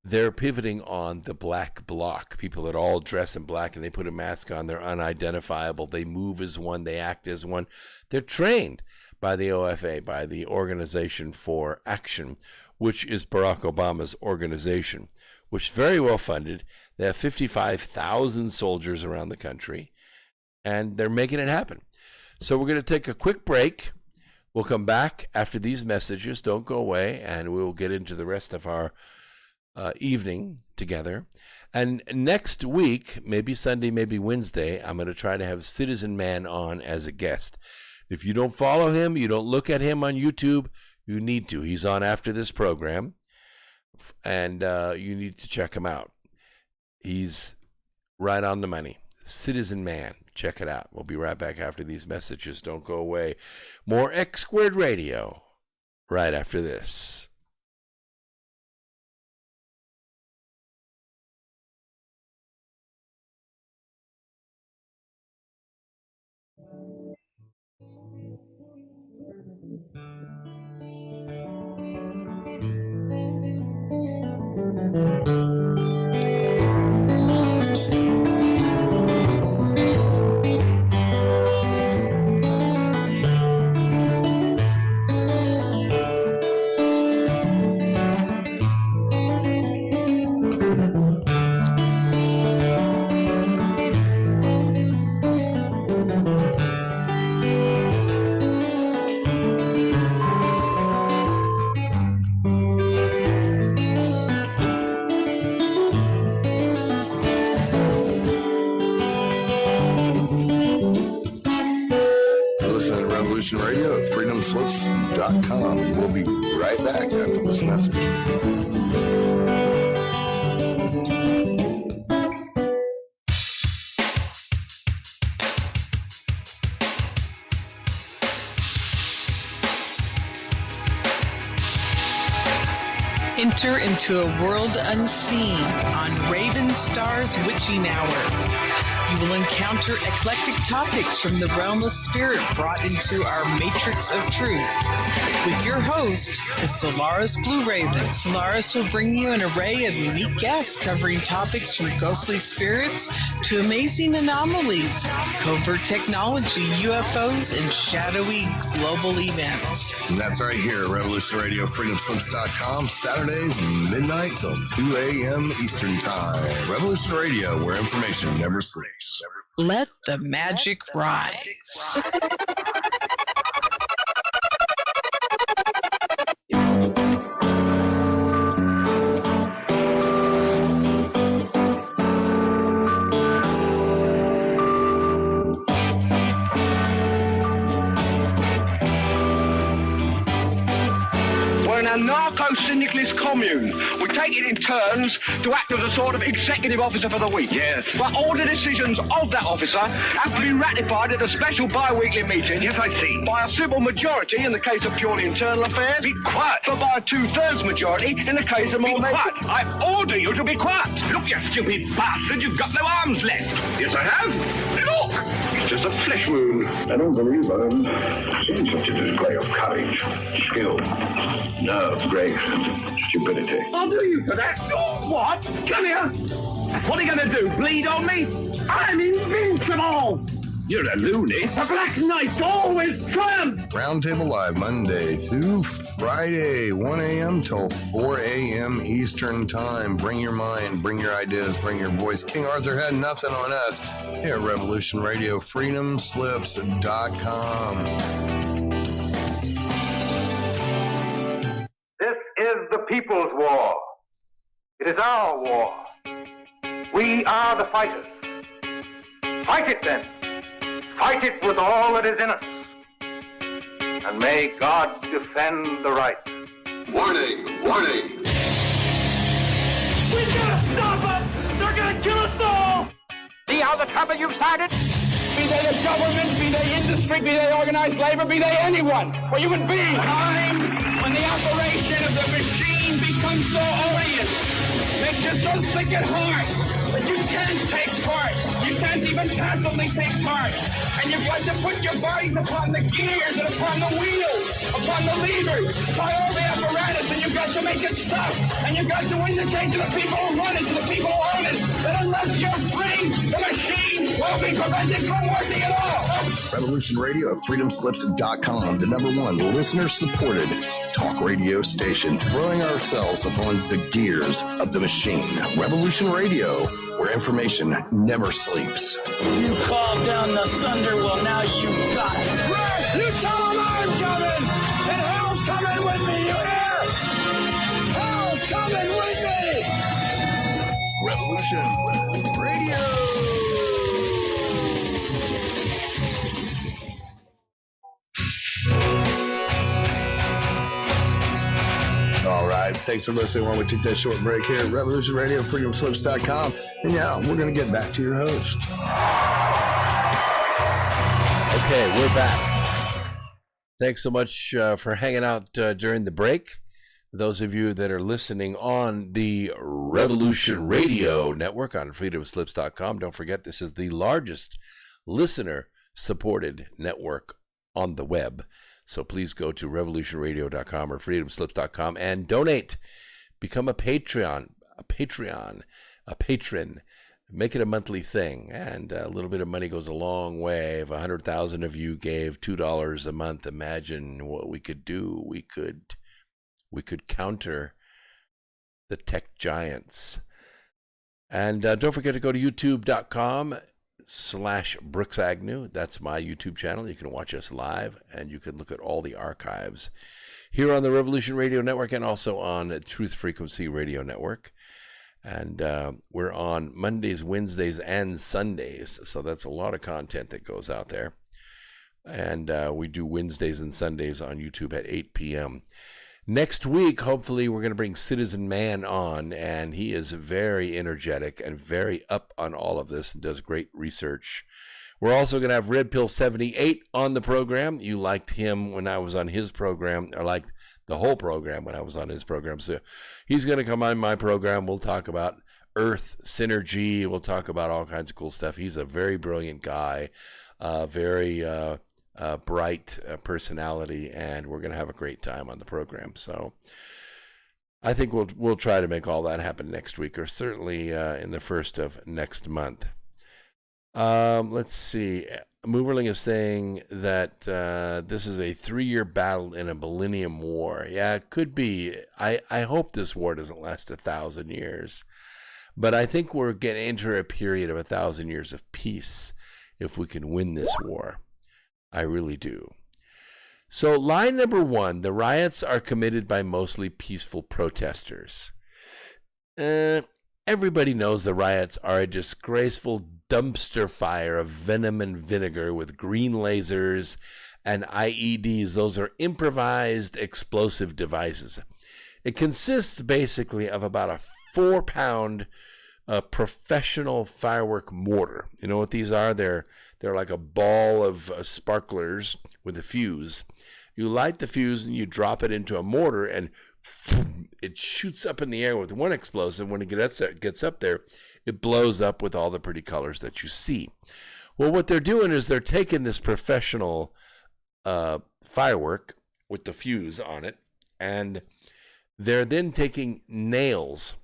Speaker 1: they're pivoting on the black bloc, people that all dress in black and they put a mask on. They're unidentifiable. They move as one. They act as one. They're trained by the OFA, by the Organization for Action, which is Barack Obama's organization, which is very well funded. They have 55,000 soldiers around the country, and they're making it happen. So we're going to take a quick break. We'll come back after these messages. Don't go away, and we'll get into the rest of our evening together. And next week, maybe Sunday, maybe Wednesday, I'm going to try to have Citizen Man on as a guest. If you don't follow him, you don't look at him on YouTube, you need to. He's on after this program, and you need to check him out. He's right on the money. Citizen Man. Check it out. We'll be right back after these messages. Don't go away. More X Squared Radio right after this.
Speaker 2: Radio at freedomslips.com. We'll be right back after this message.
Speaker 3: Enter into a world unseen on Raven Star's Witching Hour. You will encounter eclectic topics from the realm of spirit brought into our matrix of truth. With your host, the Solaris Blue Raven. Solaris will bring you an array of unique guests covering topics from ghostly spirits to amazing anomalies, covert technology, UFOs, and shadowy global events.
Speaker 2: And that's right here at Revolution Radio, freedomslips.com, Saturdays midnight till 2 a.m. Eastern Time. Revolution Radio, where information never sleeps.
Speaker 3: Let the magic rise.
Speaker 4: A narco-syndicalist commune. We take it in turns to act as a sort of executive officer for the week. Yes. But all the decisions of that officer have to be ratified at a special bi-weekly meeting. Yes, I see. By a simple majority in the case of purely internal affairs. Be quiet. But by a 2/3 majority in the case of more... Be quiet. I order you to be quiet. Look, you stupid bastard, you've got no arms left. Yes, I have. Look. It's just a flesh wound. I don't believe I've seen such a display of courage, skill, nerve, grace, and stupidity. I'll do you for that. Oh, what? Come here. What are you going to do, bleed on me? I'm invincible. You're a loony. The Black Knight always triumphs.
Speaker 2: Roundtable Live, Monday through Friday, 1 a.m. till 4 a.m. Eastern Time. Bring your mind, bring your ideas, bring your voice. King Arthur had nothing on us here at Revolution Radio, freedomslips.com.
Speaker 4: This is the people's war. It is our war. We are the fighters. Fight it then. Fight it with all that is in us. And may God defend the right.
Speaker 2: Warning, warning.
Speaker 4: We gotta stop them! They're all the trouble you've started? Be they the government, be they industry, be they organized labor, be they anyone, or human beings. Time when the operation of the machine becomes so odious, makes you so sick at heart that you can't take part. You can't even passively take part. And you've got to put your bodies upon the gears and upon the wheels, upon the levers, by all the apparatus, and you've got to make it stop. And you've got to indicate to the people who run it, to the people who own it, that unless you're free, the machine will be prevented from working at all.
Speaker 2: Revolution Radio at freedomslips.com, the #1 listener-supported talk radio station, throwing ourselves upon the gears of the machine. Revolution Radio, where information never sleeps.
Speaker 5: You called down the thunder, well now you got it.
Speaker 4: Right, you tell them I'm coming, and hell's coming with me, you hear? Hell's coming with me!
Speaker 2: Revolution Radio. All right. Thanks for listening while we take that short break here at Revolution Radio, freedomslips.com. And yeah, we're going to get back to your host.
Speaker 1: Okay, we're back. Thanks so much for hanging out during the break. Those of you that are listening on the Revolution Radio Network on freedomslips.com, don't forget this is the largest listener-supported network on the web. So please go to revolutionradio.com or freedomslips.com and donate. Become a patron. Make it a monthly thing. And a little bit of money goes a long way. If 100,000 of you gave $2 a month, imagine what we could do. We could counter the tech giants. And don't forget to go to youtube.com/Brooks Agnew. That's my YouTube channel. You can watch us live, and you can look at all the archives here on the Revolution Radio Network and also on Truth Frequency Radio Network. And we're on Mondays, Wednesdays, and Sundays. So that's a lot of content that goes out there. And we do Wednesdays and Sundays on YouTube at 8 p.m. Next week, hopefully, we're going to bring Citizen Man on, and he is very energetic and very up on all of this and does great research. We're also going to have Red Pill 78 on the program. You liked him when I was on his program, or liked the whole program when I was on his program. So he's going to come on my program. We'll talk about Earth synergy. We'll talk about all kinds of cool stuff. He's a very brilliant guy, very bright personality, and we're going to have a great time on the program. So I think we'll try to make all that happen next week, or certainly in the first of next month. Let's see. Moverling is saying that this is a 3-year battle in a millennium war. Yeah, it could be. I hope this war doesn't last 1,000 years, but I think we're going to enter a period of 1,000 years of peace if we can win this war. I really do. So line number 1, the riots are committed by mostly peaceful protesters. Everybody knows the riots are a disgraceful dumpster fire of venom and vinegar with green lasers and IEDs. Those are improvised explosive devices. It consists basically of about a 4-pound professional firework mortar. You know what these are? They're like a ball of sparklers with a fuse. You light the fuse and you drop it into a mortar, and it shoots up in the air with one explosive. When it gets up there, it blows up with all the pretty colors that you see. Well, what they're doing is they're taking this professional firework with the fuse on it, and they're then taking nails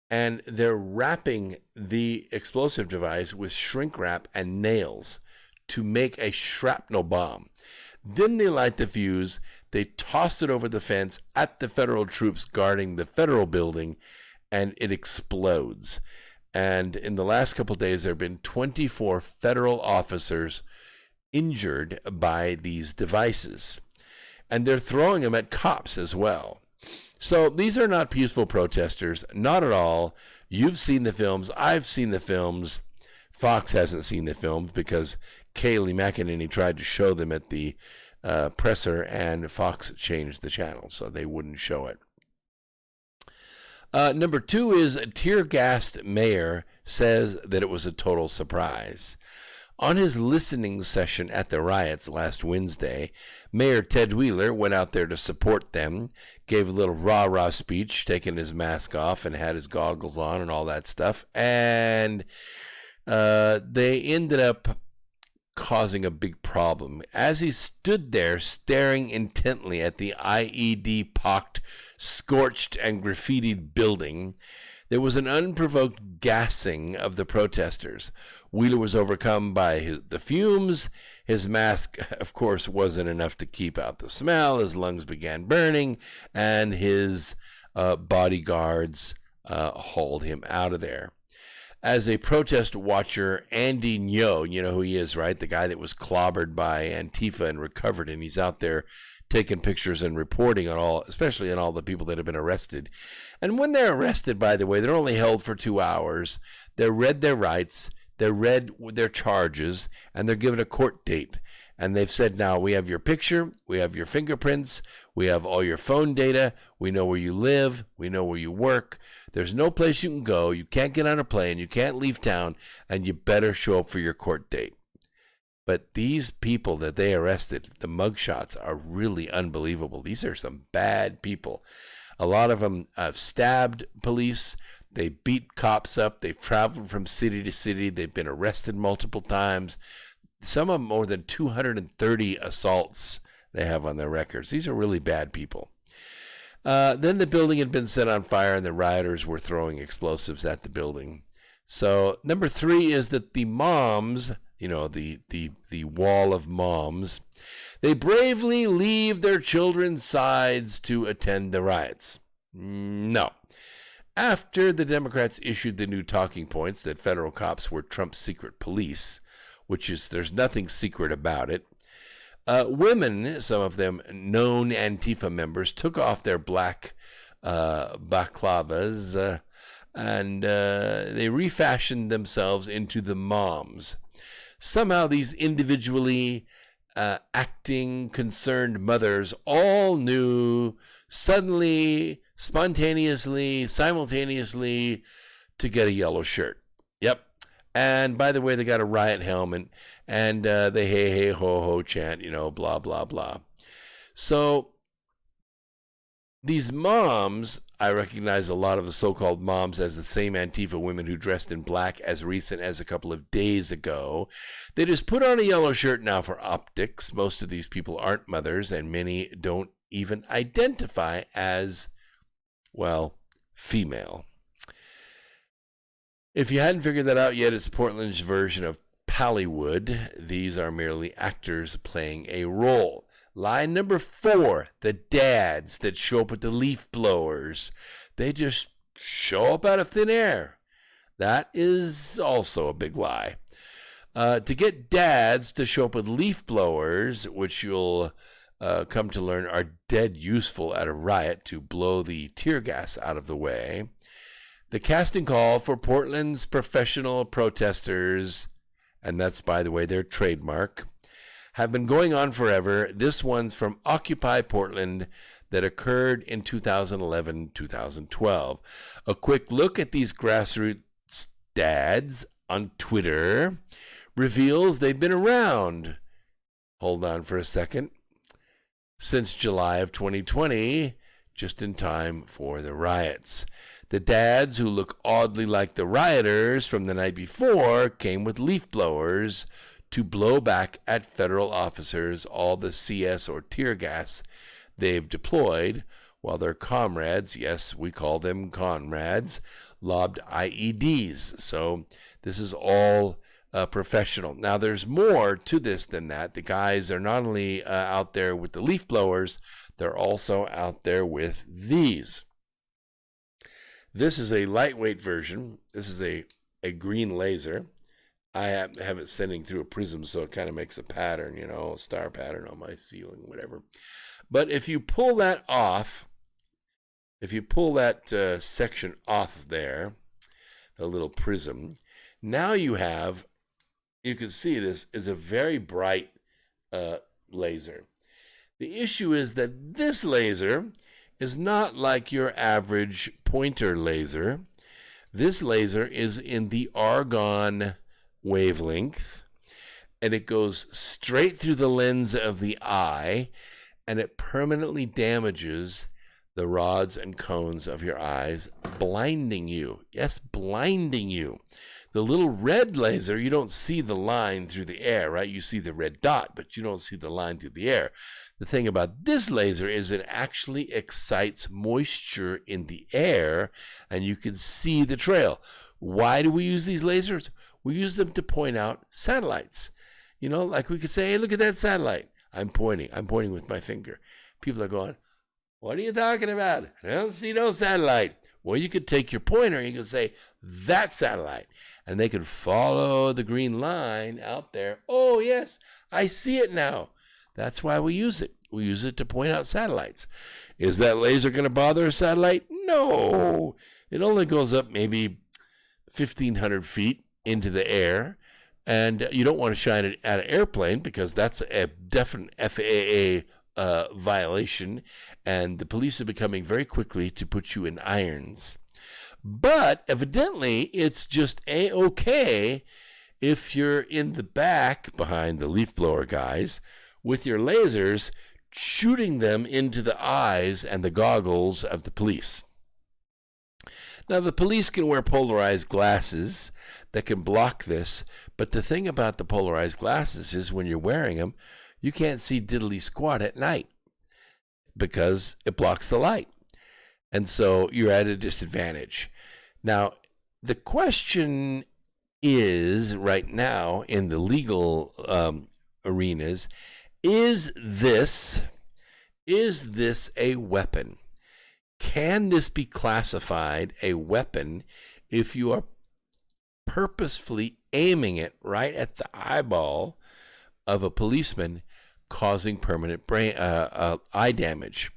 Speaker 1: and they're wrapping the explosive device with shrink wrap and nails to make a shrapnel bomb. Then they light the fuse, they toss it over the fence at the federal troops guarding the federal building, and it explodes. And in the last couple of days, there have been 24 federal officers injured by these devices. And they're throwing them at cops as well. So these are not peaceful protesters, not at all. You've seen the films. I've seen the films. Fox hasn't seen the films because Kayleigh McEnany tried to show them at the presser, and Fox changed the channel, so they wouldn't show it. Number 2 is a tear-gassed mayor says that it was a total surprise. On his listening session at the riots last Wednesday, Mayor Ted Wheeler went out there to support them, gave a little rah-rah speech, taking his mask off and had his goggles on and all that stuff, and they ended up causing a big problem. As he stood there staring intently at the IED-pocked, scorched, and graffitied building, there was an unprovoked gassing of the protesters. Wheeler was overcome by the fumes. His mask, of course, wasn't enough to keep out the smell. His lungs began burning, and his bodyguards hauled him out of there. As a protest watcher, Andy Ngo, you know who he is, right? The guy that was clobbered by Antifa and recovered, and he's out there taking pictures and reporting on all, especially on all the people that have been arrested. And when they're arrested, by the way, they're only held for 2 hours. They're read their rights, they're read their charges, and they're given a court date. And they've said, now, we have your picture, we have your fingerprints, we have all your phone data, we know where you live, we know where you work. There's no place you can go, you can't get on a plane, you can't leave town, and you better show up for your court date. But these people that they arrested, the mugshots are really unbelievable. These are some bad people. A lot of them have stabbed police. They beat cops up. They've traveled from city to city. They've been arrested multiple times. Some of them more than 230 assaults they have on their records. These are really bad people. Then the building had been set on fire and the rioters were throwing explosives at the building. So number 3 is that the moms, you know, the wall of moms, they bravely leave their children's sides to attend the riots. No. After the Democrats issued the new talking points that federal cops were Trump's secret police, which is, there's nothing secret about it, women, some of them known Antifa members, took off their black baklavas and they refashioned themselves into the moms. Somehow these individually acting concerned mothers all knew suddenly, spontaneously, simultaneously to get a yellow shirt. Yep. And by the way, they got a riot helmet and they hey, hey, ho, ho chant, you know, blah, blah, blah. So these moms, I recognize a lot of the so-called moms as the same Antifa women who dressed in black as recent as a couple of days ago. They just put on a yellow shirt now for optics. Most of these people aren't mothers, and many don't even identify as, well, female. If you hadn't figured that out yet, it's Portland's version of Pallywood. These are merely actors playing a role. Line number 4, the dads that show up with the leaf blowers. They just show up out of thin air. That is also a big lie. To get dads to show up with leaf blowers, which you'll come to learn are dead useful at a riot to blow the tear gas out of the way, the casting call for Portland's professional protesters, and that's, by the way, their trademark, have been going on forever. This one's from Occupy Portland that occurred in 2011-2012. A quick look at these grassroots dads on Twitter reveals they've been around. Hold on for a second. Since July of 2020, just in time for the riots. The dads, who look oddly like the rioters from the night before, came with leaf blowers to blow back at federal officers all the CS or tear gas they've deployed, while their comrades, yes, we call them comrades, lobbed IEDs. So this is all professional. Now, there's more to this than that. The guys are not only out there with the leaf blowers, they're also out there with these. This is a lightweight version. This is a green laser. I have it sending through a prism, so it kind of makes a pattern, you know, a star pattern on my ceiling, whatever. But if you pull that off, if you pull that section off there, the little prism, now you can see this is a very bright laser. The issue is that this laser is not like your average pointer laser. This laser is in the argon wavelength, and it goes straight through the lens of the eye, and it permanently damages the rods and cones of your eyes, blinding you. Yes, blinding you. The little red laser, you don't see the line through the air, right? You see the red dot, but you don't see the line through the air. The thing about this laser is it actually excites moisture in the air, and you can see the trail. Why do we use these lasers? We use them to point out satellites. You know, like we could say, hey, look at that satellite. I'm pointing with my finger. People are going, what are you talking about? I don't see no satellite. Well, you could take your pointer and you could say, that satellite. And they could follow the green line out there. Oh, yes, I see it now. That's why we use it. We use it to point out satellites. Is that laser going to bother a satellite? No. It only goes up maybe 1,500 feet into the air. And you don't want to shine it at an airplane because that's a definite FAA violation. And the police are becoming very quickly to put you in irons. But evidently, it's just A-okay if you're in the back behind the leaf blower guys with your lasers shooting them into the eyes and the goggles of the police. Now, the police can wear polarized glasses that can block this, but the thing about the polarized glasses is when you're wearing them, you can't see diddly squat at night because it blocks the light. And so you're at a disadvantage. Now, the question is right now in the legal arenas, is this a weapon? Can this be classified a weapon if you are purposefully aiming it right at the eyeball of a policeman, causing permanent eye damage?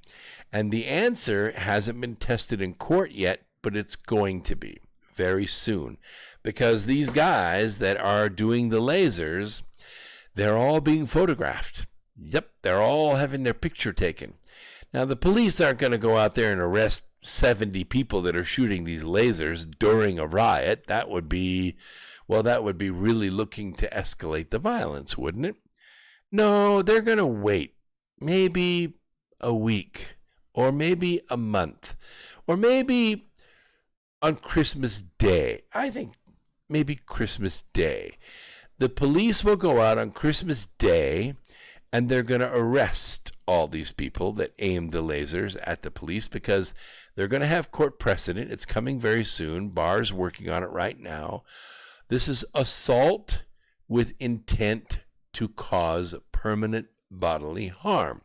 Speaker 1: And the answer hasn't been tested in court yet, but it's going to be very soon, because these guys that are doing the lasers, they're all being photographed. Yep, they're all having their picture taken. Now, the police aren't going to go out there and arrest 70 people that are shooting these lasers during a riot. That would be really looking to escalate the violence, wouldn't it? No, they're going to wait maybe a week or maybe a month or maybe on Christmas Day. I think maybe Christmas Day. The police will go out on Christmas Day and they're going to arrest all these people that aimed the lasers at the police because they're going to have court precedent. It's coming very soon. Barr's working on it right now. This is assault with intent to cause permanent bodily harm.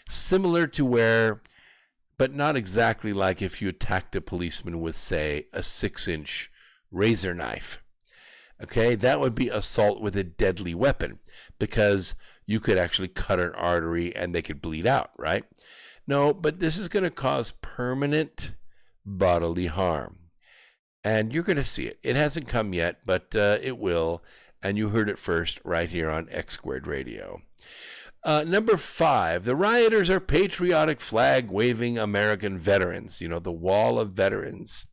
Speaker 1: Similar to where, but not exactly like if you attacked a policeman with, say, a 6-inch razor knife. Okay, that would be assault with a deadly weapon because you could actually cut an artery and they could bleed out, right? No, but this is going to cause permanent bodily harm. And you're going to see it. It hasn't come yet, but it will. And you heard it first right here on X Squared Radio. Number 5, the rioters are patriotic flag-waving American veterans. You know, the wall of veterans.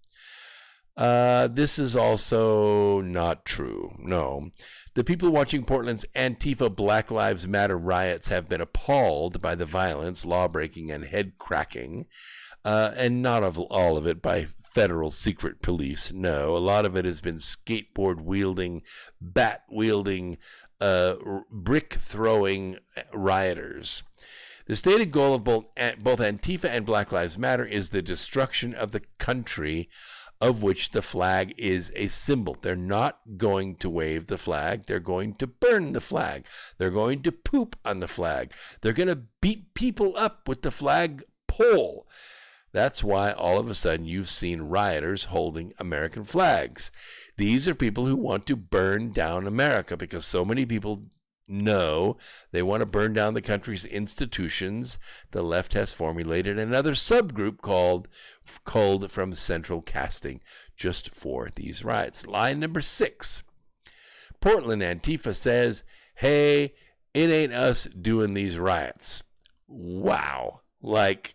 Speaker 1: This is also not true. No. The people watching Portland's Antifa Black Lives Matter riots have been appalled by the violence, lawbreaking, and head-cracking, and not all of it by federal secret police. No, a lot of it has been skateboard-wielding, bat-wielding, brick-throwing rioters. The stated goal of both Antifa and Black Lives Matter is the destruction of the country of which the flag is a symbol. They're not going to wave the flag. They're going to burn the flag. They're going to poop on the flag. They're going to beat people up with the flag pole. That's why all of a sudden you've seen rioters holding American flags. These are people who want to burn down America because so many people know they want to burn down the country's institutions. The left has formulated another subgroup called from Central Casting just for these riots. Line number 6. Portland Antifa says, hey, it ain't us doing these riots. Wow. Like,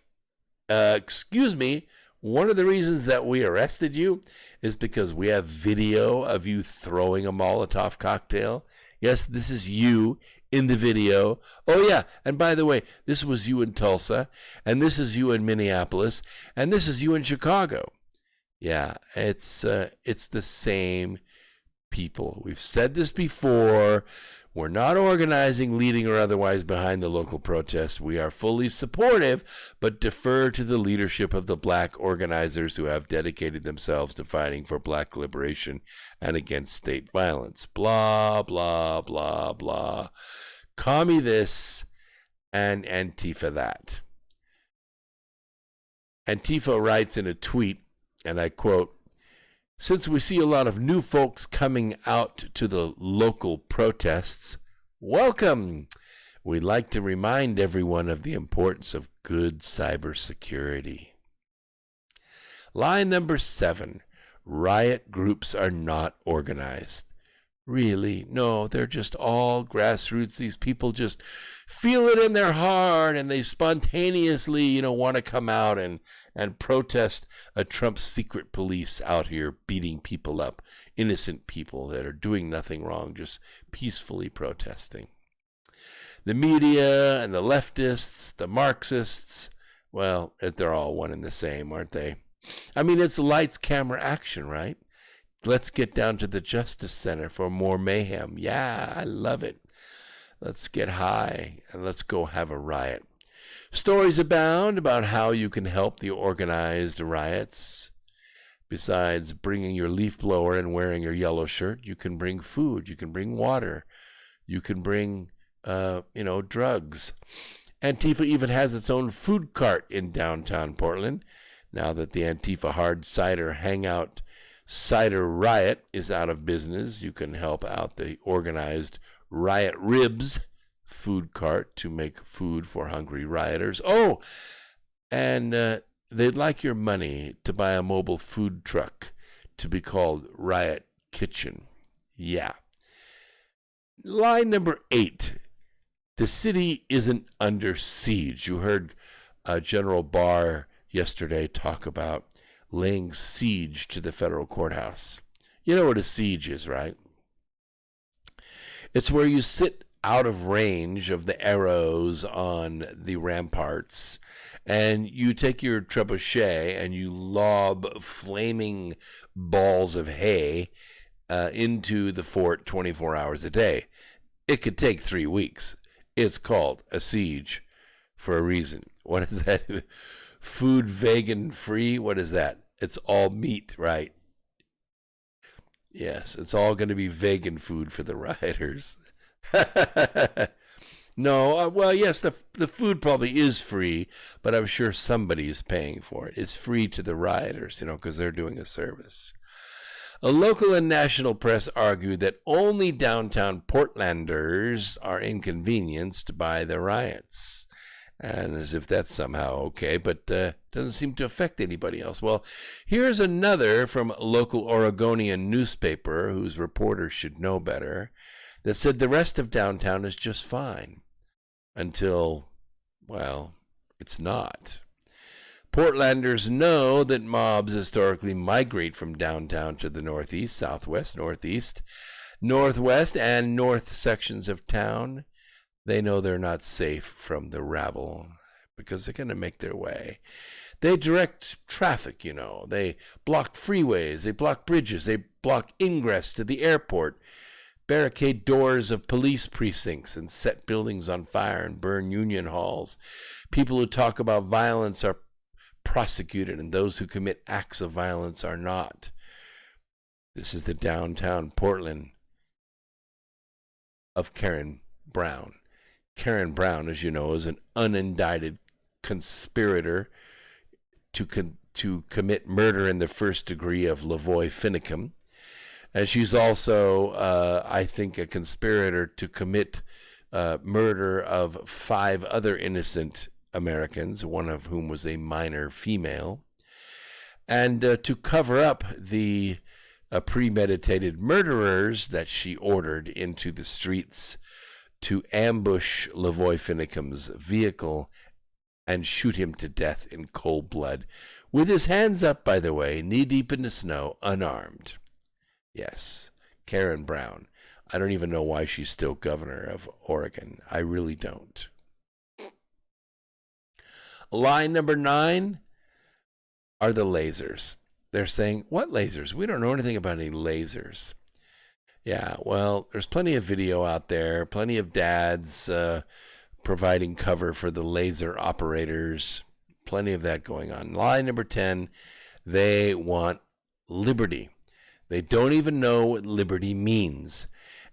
Speaker 1: excuse me, one of the reasons that we arrested you is because we have video of you throwing a Molotov cocktail. Yes, this is you in the video. Oh, yeah, and by the way, this was you in Tulsa, and this is you in Minneapolis, and this is you in Chicago. Yeah, it's the same people. We've said this before. We're not organizing, leading, or otherwise behind the local protests. We are fully supportive, but defer to the leadership of the black organizers who have dedicated themselves to fighting for black liberation and against state violence. Blah, blah, blah, blah. Commie this and Antifa that. Antifa writes in a tweet, and I quote, "Since we see a lot of new folks coming out to the local protests, welcome. We'd like to remind everyone of the importance of good cybersecurity." Line number 7, riot groups are not organized. Really? No, they're just all grassroots. These people just feel it in their heart, and they spontaneously, want to come out and protest a Trump secret police out here beating people up, innocent people that are doing nothing wrong, just peacefully protesting. The media and the leftists, the Marxists, well, they're all one and the same, aren't they? I mean, it's lights, camera, action, right? Let's get down to the Justice Center for more mayhem. Yeah, I love it. Let's get high and let's go have a riot. Stories abound about how you can help the organized riots. Besides bringing your leaf blower and wearing your yellow shirt, you can bring food, you can bring water, you can bring, drugs. Antifa even has its own food cart in downtown Portland. Now that the Antifa Hard Cider Hangout Cider Riot is out of business, you can help out the organized Riot Ribs food cart to make food for hungry rioters. Oh, and they'd like your money to buy a mobile food truck to be called Riot Kitchen. Yeah. Line number 8. The city isn't under siege. You heard General Barr yesterday talk about laying siege to the federal courthouse. You know what a siege is, right? It's where you sit out of range of the arrows on the ramparts, and you take your trebuchet and you lob flaming balls of hay into the fort 24 hours a day. It could take 3 weeks. It's called a siege for a reason. What is that? Food vegan free? What is that? It's all meat, right? Yes, it's all going to be vegan food for the rioters. No, well, yes, the food probably is free, but I'm sure somebody is paying for it. It's free to the rioters, because they're doing a service. A local and national press argued that only downtown Portlanders are inconvenienced by the riots. And as if that's somehow okay, but doesn't seem to affect anybody else. Well, here's another from a local Oregonian newspaper, whose reporters should know better, that said the rest of downtown is just fine. Until, well, it's not. Portlanders know that mobs historically migrate from downtown to the northeast, southwest, northeast, northwest, and north sections of town. They know they're not safe from the rabble because they're going to make their way. They direct traffic, They block freeways. They block bridges. They block ingress to the airport, barricade doors of police precincts, and set buildings on fire and burn union halls. People who talk about violence are prosecuted, and those who commit acts of violence are not. This is the downtown Portland of Karen Brown. Karen Brown, as you know, is an unindicted conspirator to commit murder in the first degree of Lavoy Finicum. And she's also, I think, a conspirator to commit murder of 5 other innocent Americans, one of whom was a minor female, and to cover up the premeditated murderers that she ordered into the streets to ambush Lavoy Finicum's vehicle and shoot him to death in cold blood, with his hands up, by the way, knee-deep in the snow, unarmed. Yes, Karen Brown. I don't even know why she's still governor of Oregon. I really don't. Line number 9 are the lasers. They're saying, what lasers? We don't know anything about any lasers. Yeah, well, there's plenty of video out there, plenty of dads providing cover for the laser operators, plenty of that going on. Line number 10, they want liberty. They don't even know what liberty means.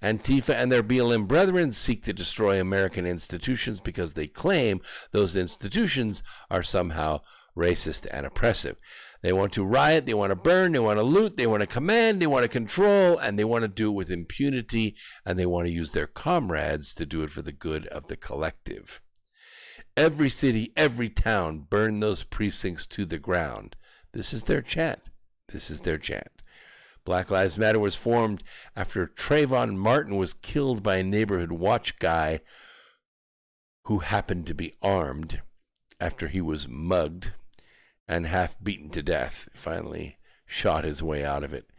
Speaker 1: Antifa and their BLM brethren seek to destroy American institutions because they claim those institutions are somehow racist and oppressive. They want to riot, they want to burn, they want to loot, they want to command, they want to control, and they want to do it with impunity, and they want to use their comrades to do it for the good of the collective. Every city, every town, burn those precincts to the ground. This is their chant. This is their chant. Black Lives Matter was formed after Trayvon Martin was killed by a neighborhood watch guy who happened to be armed after he was mugged and half beaten to death. Finally shot his way out of it.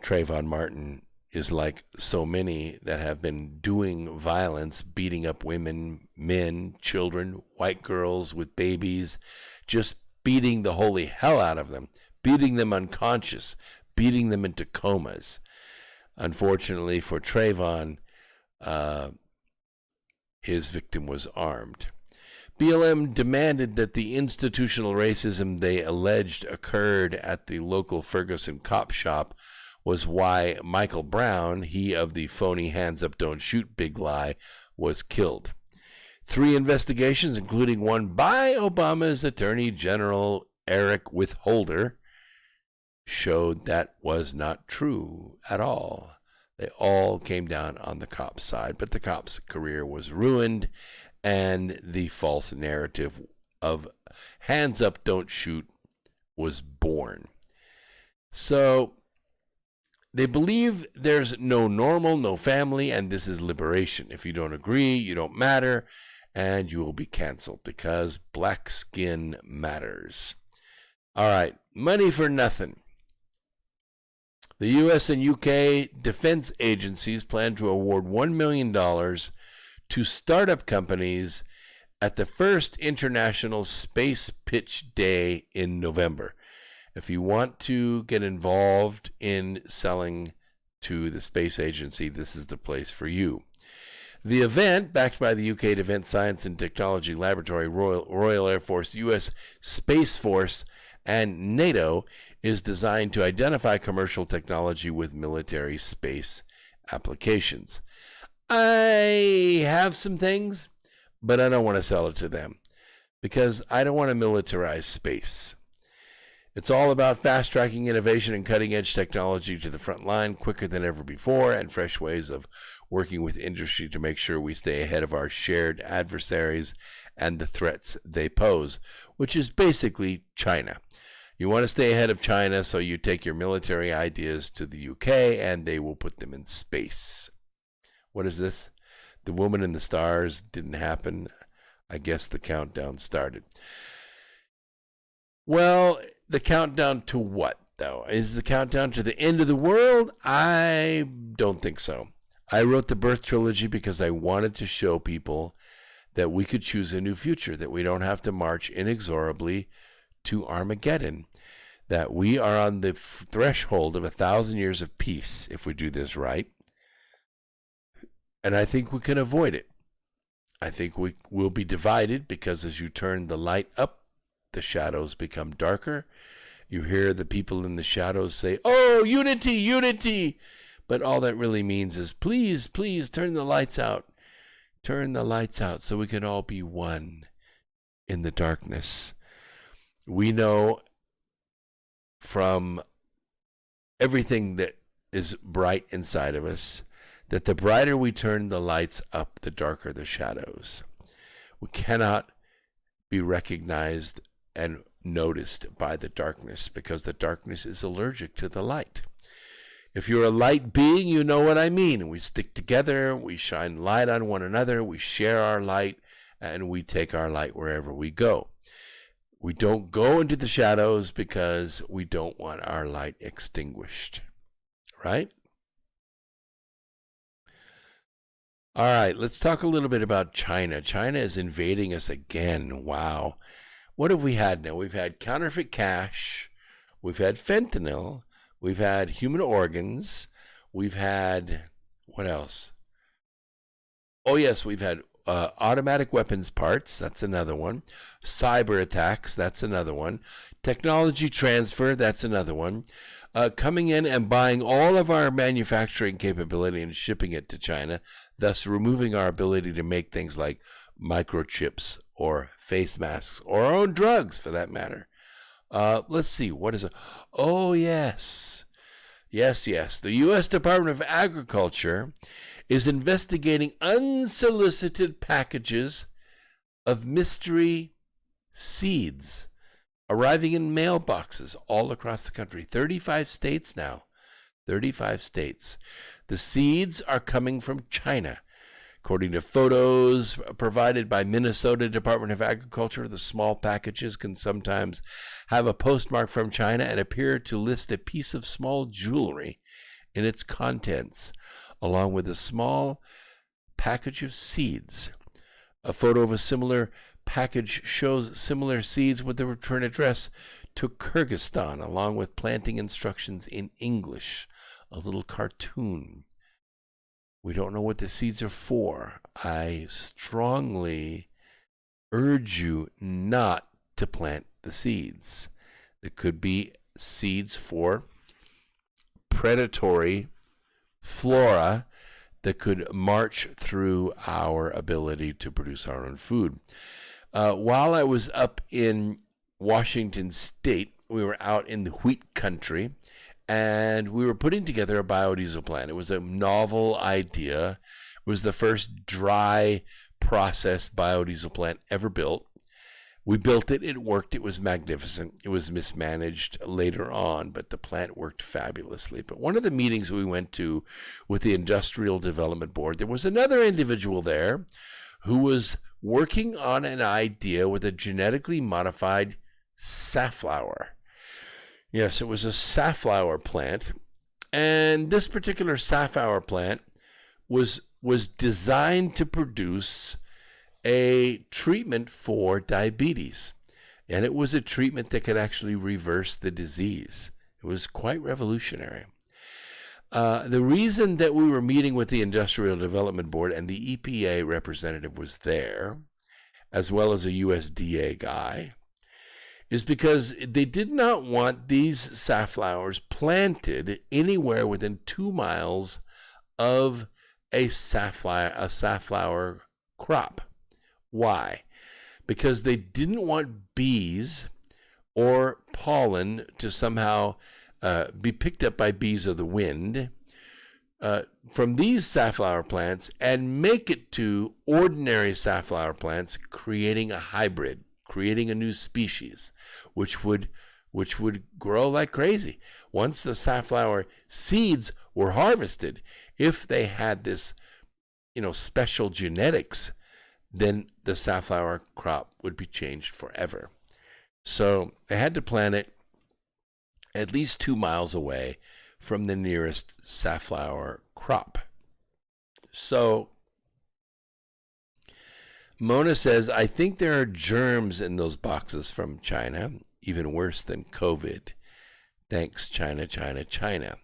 Speaker 1: Trayvon Martin is like so many that have been doing violence, beating up women, men, children, white girls with babies, just beating the holy hell out of them, beating them unconscious, beating them into comas. Unfortunately for Trayvon, his victim was armed. BLM demanded that the institutional racism they alleged occurred at the local Ferguson cop shop was why Michael Brown, he of the phony hands up don't shoot big lie, was killed. 3 investigations, including one by Obama's Attorney General Eric Withholder, showed that was not true at all. They all came down on the cop's side, but the cop's career was ruined, and the false narrative of hands up, don't shoot was born. So they believe there's no normal, no family, and this is liberation. If you don't agree, you don't matter, and you will be canceled because black skin matters. All right, money for nothing. The U.S. and UK defense agencies plan to award $1 million to startup companies at the first International Space Pitch Day in November. If you want to get involved in selling to the space agency, this is the place for you. The event, backed by the UK Defence Science and Technology Laboratory, Royal Air Force, U.S. Space Force, and NATO, is designed to identify commercial technology with military space applications. I have some things, but I don't want to sell it to them because I don't want to militarize space. It's all about fast-tracking innovation and cutting-edge technology to the front line quicker than ever before, and fresh ways of working with industry to make sure we stay ahead of our shared adversaries and the threats they pose, which is basically China. You want to stay ahead of China, so you take your military ideas to the UK and they will put them in space. What is this? The Woman in the Stars didn't happen. I guess the countdown started. Well, the countdown to what, though? Is the countdown to the end of the world? I don't think so. I wrote the Birth Trilogy because I wanted to show people that we could choose a new future, that we don't have to march inexorably to Armageddon, that we are on the threshold of 1,000 years of peace if we do this right. And I think we can avoid it. I think we will be divided because as you turn the light up, the shadows become darker. You hear the people in the shadows say, "Oh, unity, unity." But all that really means is, please, please turn the lights out. Turn the lights out so we can all be one in the darkness. We know from everything that is bright inside of us that the brighter we turn the lights up, the darker the shadows. We cannot be recognized and noticed by the darkness because the darkness is allergic to the light. If you're a light being, you know what I mean. We stick together, we shine light on one another, we share our light, and we take our light wherever we go. We don't go into the shadows because we don't want our light extinguished, right? All right, let's talk a little bit about China. China is invading us again. Wow. What have we had now? We've had counterfeit cash. We've had fentanyl. We've had human organs. We've had, what else? Oh, yes, we've had automatic weapons parts. That's another one. Cyber attacks. That's another one. Technology transfer. That's another one. Coming in and buying all of our manufacturing capability and shipping it to China, thus removing our ability to make things like microchips or face masks or our own drugs, for that matter. Let's see. What is it? Oh, yes. Yes. The U.S. Department of Agriculture is investigating unsolicited packages of mystery seeds arriving in mailboxes all across the country. 35 states now. 35 states. The seeds are coming from China. According to photos provided by Minnesota Department of Agriculture, the small packages can sometimes have a postmark from China and appear to list a piece of small jewelry in its contents, along with a small package of seeds. A photo of a similar package shows similar seeds with the return address to Kyrgyzstan, along with planting instructions in English, a little cartoon. We don't know what the seeds are for. I strongly urge you not to plant the seeds. It could be seeds for predatory flora that could march through our ability to produce our own food. While I was up in Washington State, we were out in the wheat country, and we were putting together a biodiesel plant. It was a novel idea. It was the first dry processed biodiesel plant ever built. We built it. It worked. It was magnificent. It was mismanaged later on, but the plant worked fabulously. But one of the meetings we went to with the Industrial Development Board, there was another individual there who was working on an idea with a genetically modified safflower. Yes, it was a safflower plant, and this particular safflower plant was designed to produce a treatment for diabetes, and it was a treatment that could actually reverse the disease. It was quite revolutionary. The reason that we were meeting with the Industrial Development Board and the EPA representative was there, as well as a USDA guy, is because they did not want these safflowers planted anywhere within 2 miles of a safflower crop. Why? Because they didn't want bees or pollen to somehow be picked up by bees of the wind from these safflower plants and make it to ordinary safflower plants, creating a hybrid, creating a new species, which would grow like crazy. Once the safflower seeds were harvested, if they had this, special genetics, then the safflower crop would be changed forever. So they had to plant it at least 2 miles away from the nearest safflower crop. So Mona says, I think there are germs in those boxes from China, even worse than COVID. Thanks, China, China, China.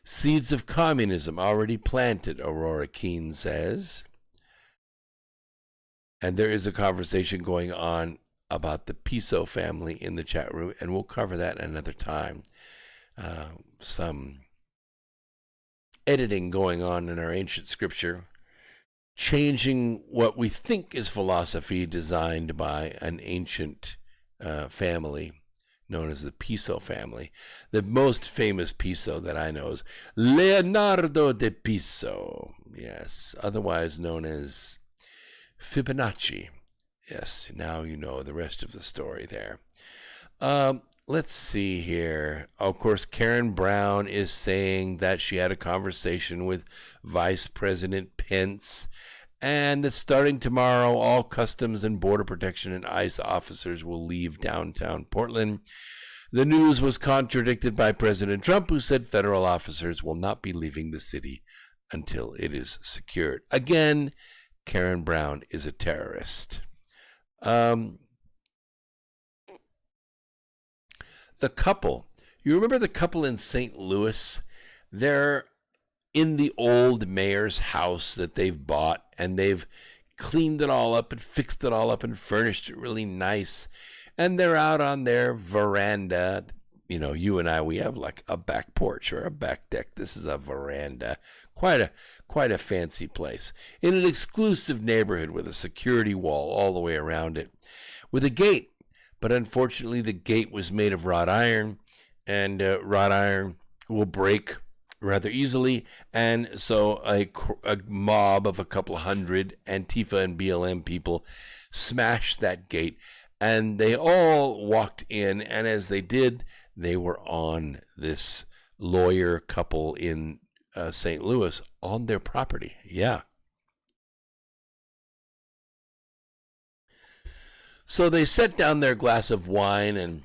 Speaker 1: Seeds of communism already planted, Aurora Keene says. And there is a conversation going on about the Piso family in the chat room, and we'll cover that another time. Some editing going on in our ancient scripture, changing what we think is philosophy designed by an ancient family known as the Piso family. The most famous Piso that I know is Leonardo de Piso, yes, otherwise known as Fibonacci. Yes, now you know the rest of the story there. Let's see here. Of course, Karen Brown is saying that she had a conversation with Vice President Pence and that starting tomorrow, all Customs and Border Protection and ICE officers will leave downtown Portland. The news was contradicted by President Trump, who said federal officers will not be leaving the city until it is secured. Again, Karen Brown is a terrorist. The couple, you remember the couple in St. Louis? They're in the old mayor's house that they've bought, and they've cleaned it all up and fixed it all up and furnished it really nice. And they're out on their veranda. You know, you and I, we have like a back porch or a back deck. This is a veranda. Quite a fancy place. In an exclusive neighborhood with a security wall all the way around it. With a gate. But unfortunately, the gate was made of wrought iron. And wrought iron will break rather easily. And so a mob of a couple hundred Antifa and BLM people smashed that gate. And they all walked in, and as they did, they were on this lawyer couple in St. Louis on their property. Yeah. So they set down their glass of wine and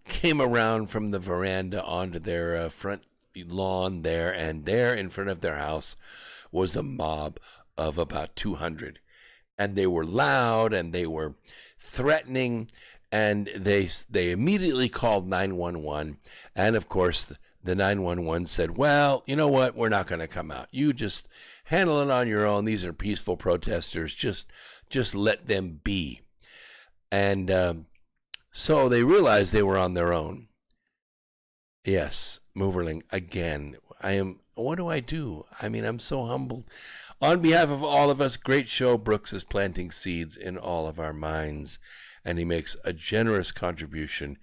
Speaker 1: came around from the veranda onto their front lawn there, and there in front of their house was a mob of about 200. And they were loud, and they were threatening, and they immediately called 911. And of course, the 911 said, well, you know what? We're not going to come out. You just handle it on your own. These are peaceful protesters. Just let them be. And so they realized they were on their own. Yes, Moverling, again. What do I do? I mean, I'm so humbled. On behalf of all of us, great show. Brooks is planting seeds in all of our minds, and he makes a generous contribution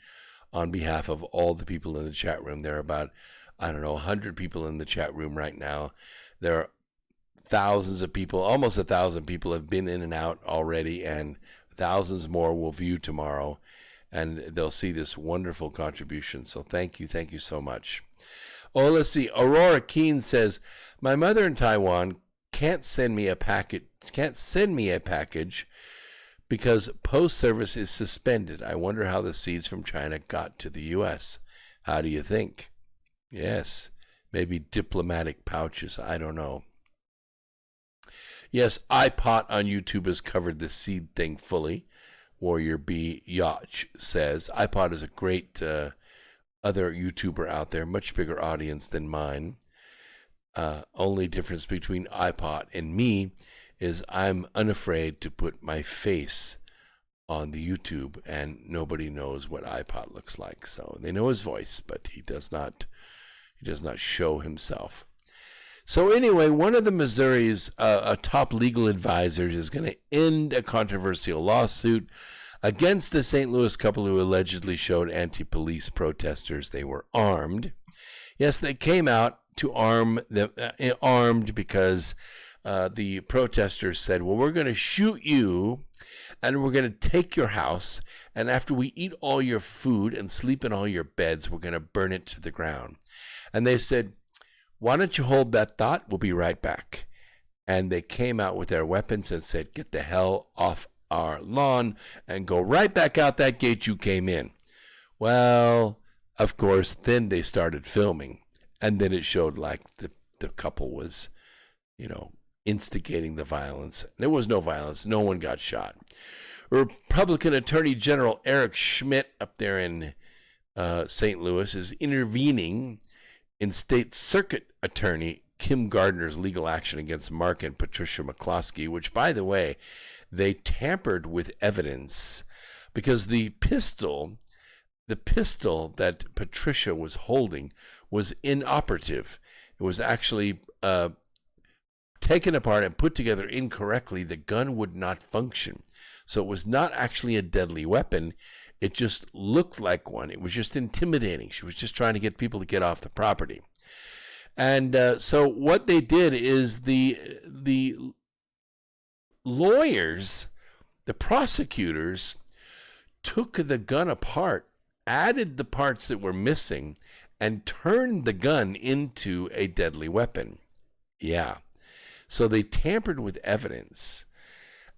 Speaker 1: on behalf of all the people in the chat room. There are about, 100 people in the chat room right now. There are thousands of people, almost 1,000 people have been in and out already, and thousands more will view tomorrow, and they'll see this wonderful contribution. So thank you so much. Oh, let's see. Aurora Keene says, my mother in Taiwan can't send me a package because post service is suspended. I wonder how the seeds from China got to the U.S. How do you think? Yes, maybe diplomatic pouches. I don't know. Yes, iPot on YouTube has covered the seed thing fully. Warrior B. Yacht says, iPod is a great other YouTuber out there, much bigger audience than mine. Only difference between iPod and me is I'm unafraid to put my face on the YouTube, and nobody knows what iPod looks like. So they know his voice, but he does not show himself. So anyway, one of the Missouri's top legal advisors is going to end a controversial lawsuit against the St. Louis couple who allegedly showed anti-police protesters they were armed. Yes, they came out to armed because the protesters said, well, we're going to shoot you, and we're going to take your house, and after we eat all your food and sleep in all your beds, we're going to burn it to the ground. And they said, why don't you hold that thought? We'll be right back. And they came out with their weapons and said, get the hell off our lawn and go right back out that gate you came in. Well, of course, then they started filming. And then it showed like the couple was, instigating the violence. There was no violence. No one got shot. Republican Attorney General Eric Schmidt up there in St. Louis is intervening in State Circuit Attorney Kim Gardner's legal action against Mark and Patricia McCloskey, which, by the way, they tampered with evidence because the pistol that Patricia was holding was inoperative. It was actually taken apart and put together incorrectly. The gun would not function. So it was not actually a deadly weapon. It just looked like one. It was just intimidating. She was just trying to get people to get off the property. And so what they did is the lawyers, the prosecutors, took the gun apart, added the parts that were missing, and turned the gun into a deadly weapon. Yeah. So they tampered with evidence.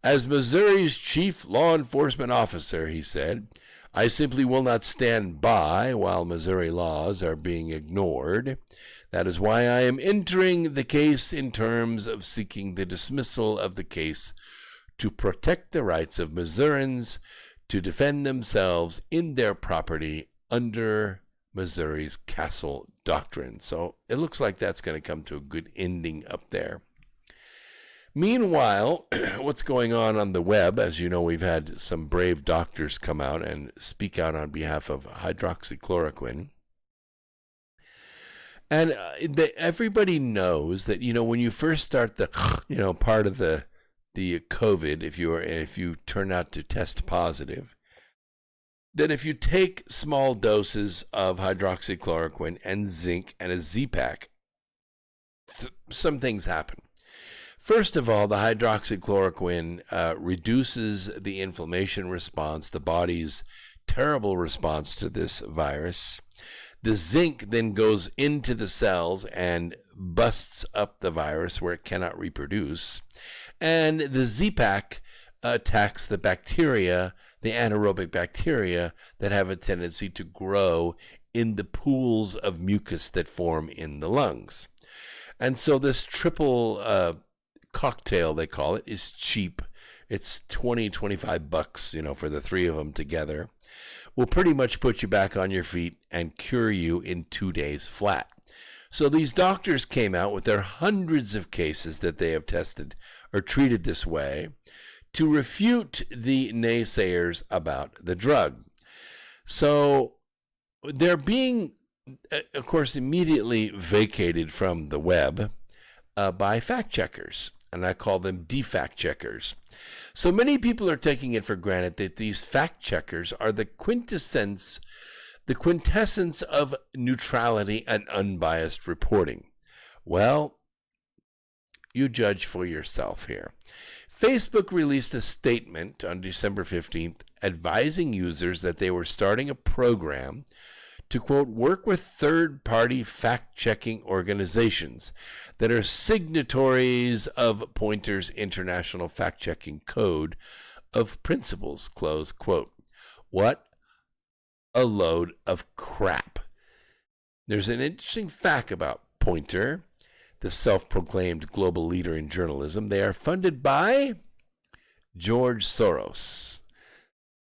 Speaker 1: As Missouri's chief law enforcement officer, he said, I simply will not stand by while Missouri laws are being ignored. That is why I am entering the case in terms of seeking the dismissal of the case to protect the rights of Missourians to defend themselves in their property under Missouri's Castle Doctrine. So it looks like that's going to come to a good ending up there. Meanwhile, what's going on the web? As you know, we've had some brave doctors come out and speak out on behalf of hydroxychloroquine. And everybody knows that, when you first start the, part of the COVID, if you turn out to test positive, then if you take small doses of hydroxychloroquine and zinc and a Z-Pack, some things happen. First of all, the hydroxychloroquine reduces the inflammation response, the body's terrible response to this virus. The zinc then goes into the cells and busts up the virus where it cannot reproduce. And the Z-Pack attacks the bacteria, the anaerobic bacteria that have a tendency to grow in the pools of mucus that form in the lungs. And so this triple cocktail, they call it, is cheap. It's $25, for the three of them together. Will pretty much put you back on your feet and cure you in 2 days flat. So these doctors came out with their hundreds of cases that they have tested or treated this way to refute the naysayers about the drug. So they're being, of course, immediately vacated from the web by fact checkers. And I call them defact checkers. So many people are taking it for granted that these fact checkers are the quintessence of neutrality and unbiased reporting. Well, you judge for yourself here. Facebook released a statement on December 15th advising users that they were starting a program to, quote, work with third-party fact-checking organizations that are signatories of Pointer's International Fact-Checking Code of Principles, close quote. What a load of crap. There's an interesting fact about Pointer, the self-proclaimed global leader in journalism. They are funded by George Soros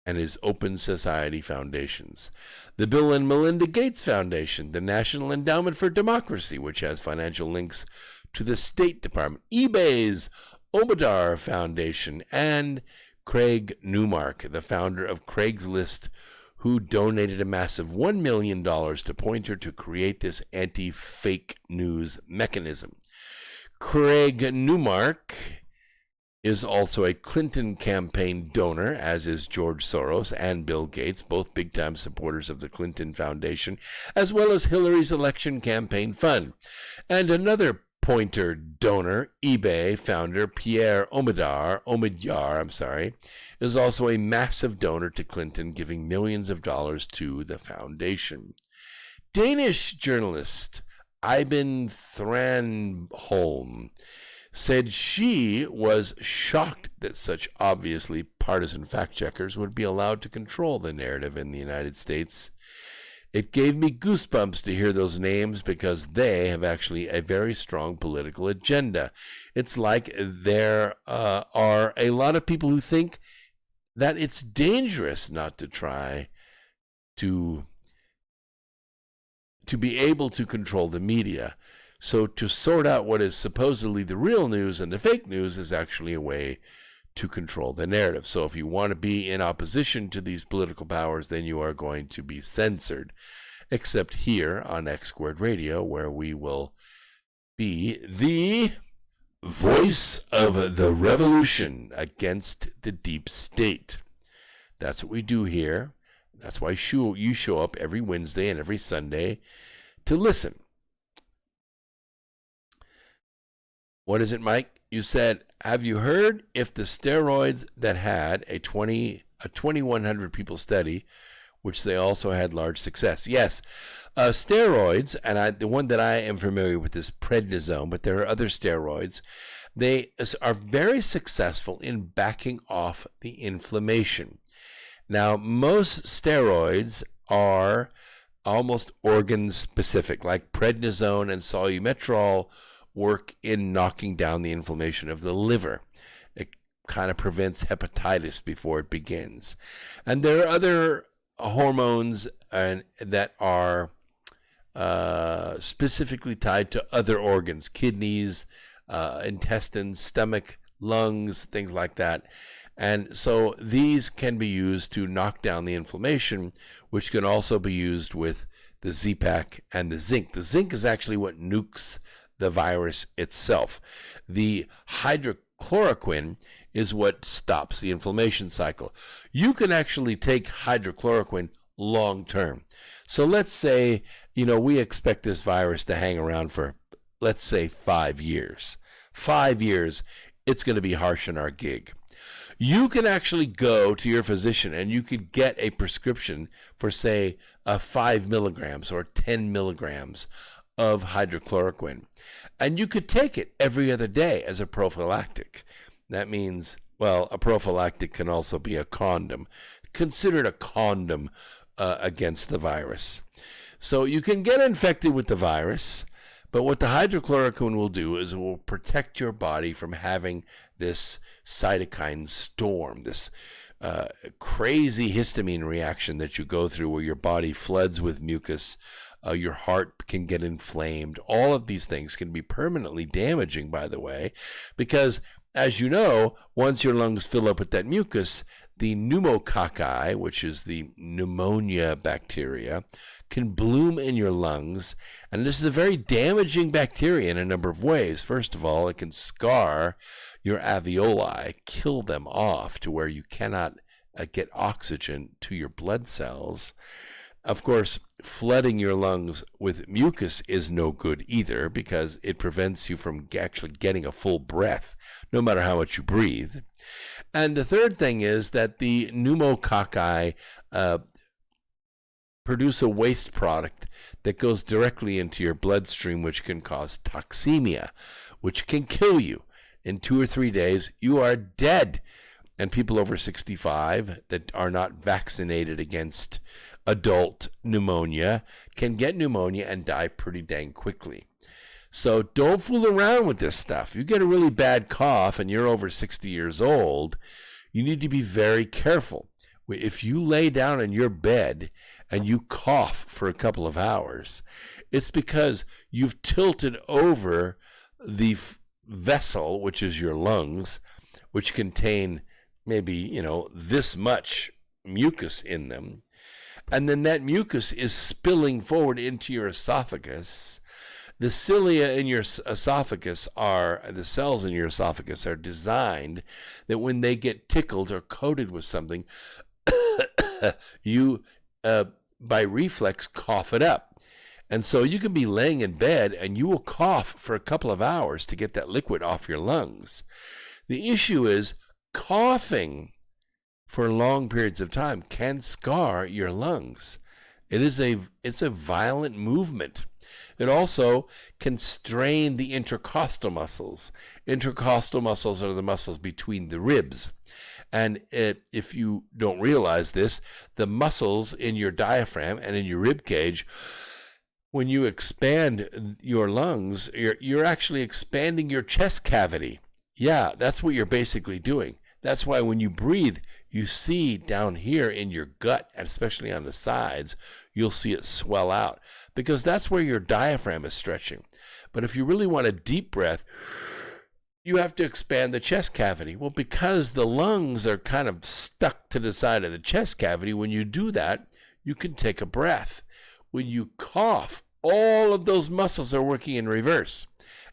Speaker 1: and his Open Society foundations, the Bill and Melinda Gates Foundation, the National Endowment for Democracy, which has financial links to the State Department, eBay's Omidar Foundation, and Craig Newmark, the founder of Craigslist, who donated a massive $1 million to Pointer to create this anti-fake news mechanism. Craig Newmark is also a Clinton campaign donor, as is George Soros and Bill Gates, both big-time supporters of the Clinton Foundation, as well as Hillary's election campaign fund. And another Pointer donor, eBay founder Pierre Omidyar, is also a massive donor to Clinton, giving millions of dollars to the foundation. Danish journalist Iben Thranholm said she was shocked that such obviously partisan fact-checkers would be allowed to control the narrative in the United States. It gave me goosebumps to hear those names because they have actually a very strong political agenda. It's like there are a lot of people who think that it's dangerous not to try to be able to control the media. So to sort out what is supposedly the real news and the fake news is actually a way to control the narrative. So if you want to be in opposition to these political powers, then you are going to be censored. Except here on X Squared Radio, where we will be the voice of the revolution against the deep state. That's what we do here. That's why you show up every Wednesday and every Sunday to listen. What is it, Mike? You said, have you heard if the steroids that had a 2,100 people study, which they also had large success? Yes, steroids, and the one that I am familiar with is prednisone, but there are other steroids, They are very successful in backing off the inflammation. Now, most steroids are almost organ specific, like prednisone and solumetrol work in knocking down the inflammation of the liver. It kind of prevents hepatitis before it begins. And there are other hormones that are specifically tied to other organs, kidneys, intestines, stomach, lungs, things like that. And so these can be used to knock down the inflammation, which can also be used with the Z-Pak and the zinc. The zinc is actually what nukes the virus itself. The hydrochloroquine is what stops the inflammation cycle. You can actually take hydrochloroquine long term. So let's say, we expect this virus to hang around for, let's say, 5 years. 5 years, it's going to be harsh on our gig. You can actually go to your physician and you could get a prescription for, say, 5 milligrams or 10 milligrams of hydrochloroquine. And you could take it every other day as a prophylactic. That means, well, a prophylactic can also be a condom. Consider it a condom against the virus. So you can get infected with the virus, but what the hydrochloroquine will do is it will protect your body from having this cytokine storm, this crazy histamine reaction that you go through where your body floods with mucus, your heart can get inflamed. All of these things can be permanently damaging, by the way, because as you know, once your lungs fill up with that mucus, the pneumococci, which is the pneumonia bacteria, can bloom in your lungs. And this is a very damaging bacteria in a number of ways. First of all, it can scar your alveoli, kill them off to where you cannot get oxygen to your blood cells. Of course, flooding your lungs with mucus is no good either because it prevents you from actually getting a full breath, no matter how much you breathe. And the third thing is that the pneumococci produce a waste product that goes directly into your bloodstream, which can cause toxemia, which can kill you. In 2 or 3 days, you are dead. And people over 65 that are not vaccinated against adult pneumonia can get pneumonia and die pretty dang quickly. So don't fool around with this stuff. You get a really bad cough and you're over 60 years old, you need to be very careful. If you lay down in your bed and you cough for a couple of hours, it's because you've tilted over the vessel, which is your lungs, which contain maybe, this much mucus in them. And then that mucus is spilling forward into your esophagus. The cilia in your esophagus the cells in your esophagus are designed that when they get tickled or coated with something, you, by reflex, cough it up. And so you can be laying in bed and you will cough for a couple of hours to get that liquid off your lungs. The issue is coughing for long periods of time can scar your lungs. It's a violent movement. It also can strain the intercostal muscles. Intercostal muscles are the muscles between the ribs. And if you don't realize this, the muscles in your diaphragm and in your rib cage, when you expand your lungs, you're actually expanding your chest cavity. Yeah, that's what you're basically doing. That's why when you breathe, you see down here in your gut, and especially on the sides, you'll see it swell out because that's where your diaphragm is stretching. But if you really want a deep breath, you have to expand the chest cavity. Well, because the lungs are kind of stuck to the side of the chest cavity, when you do that, you can take a breath. When you cough, all of those muscles are working in reverse,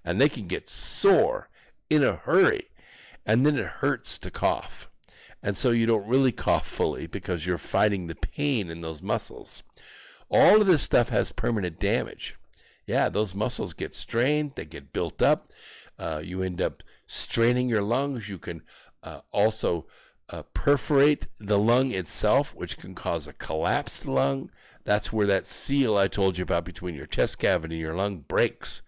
Speaker 1: and they can get sore in a hurry. And then it hurts to cough. And so you don't really cough fully because you're fighting the pain in those muscles. All of this stuff has permanent damage. Yeah, those muscles get strained, they get built up. You end up straining your lungs. You can also perforate the lung itself, which can cause a collapsed lung. That's where that seal I told you about between your chest cavity and your lung breaks.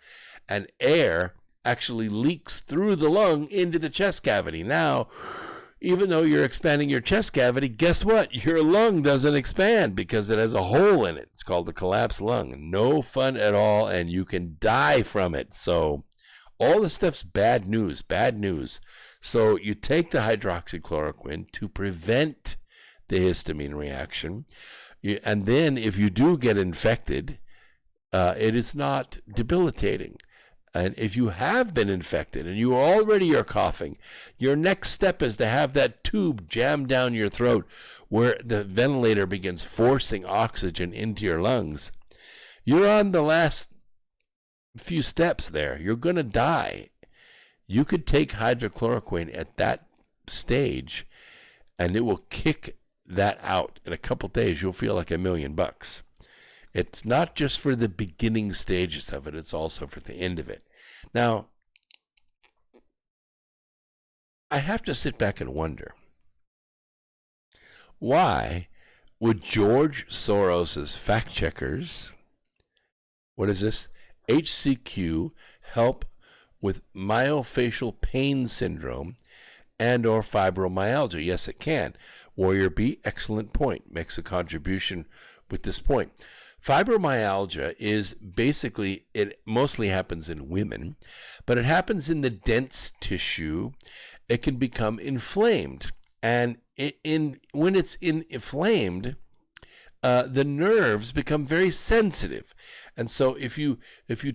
Speaker 1: And air actually leaks through the lung into the chest cavity. Now, even though you're expanding your chest cavity, guess what? Your lung doesn't expand because it has a hole in it. It's called the collapsed lung. No fun at all, and you can die from it. So all the stuff's bad news, bad news. So you take the hydroxychloroquine to prevent the histamine reaction. And then if you do get infected, it is not debilitating. And if you have been infected and you already are coughing, your next step is to have that tube jammed down your throat where the ventilator begins forcing oxygen into your lungs. You're on the last few steps there. You're going to die. You could take hydrochloroquine at that stage and it will kick that out. In a couple days, you'll feel like $1 million. It's not just for the beginning stages of it, it's also for the end of it. Now, I have to sit back and wonder, why would George Soros's fact checkers, what is this, HCQ, help with myofascial pain syndrome and or fibromyalgia? Yes, it can. Warrior B, excellent point, makes a contribution with this point. Fibromyalgia is basically, it mostly happens in women, but it happens in the dense tissue. It can become inflamed. And when it's inflamed, the nerves become very sensitive. And so if you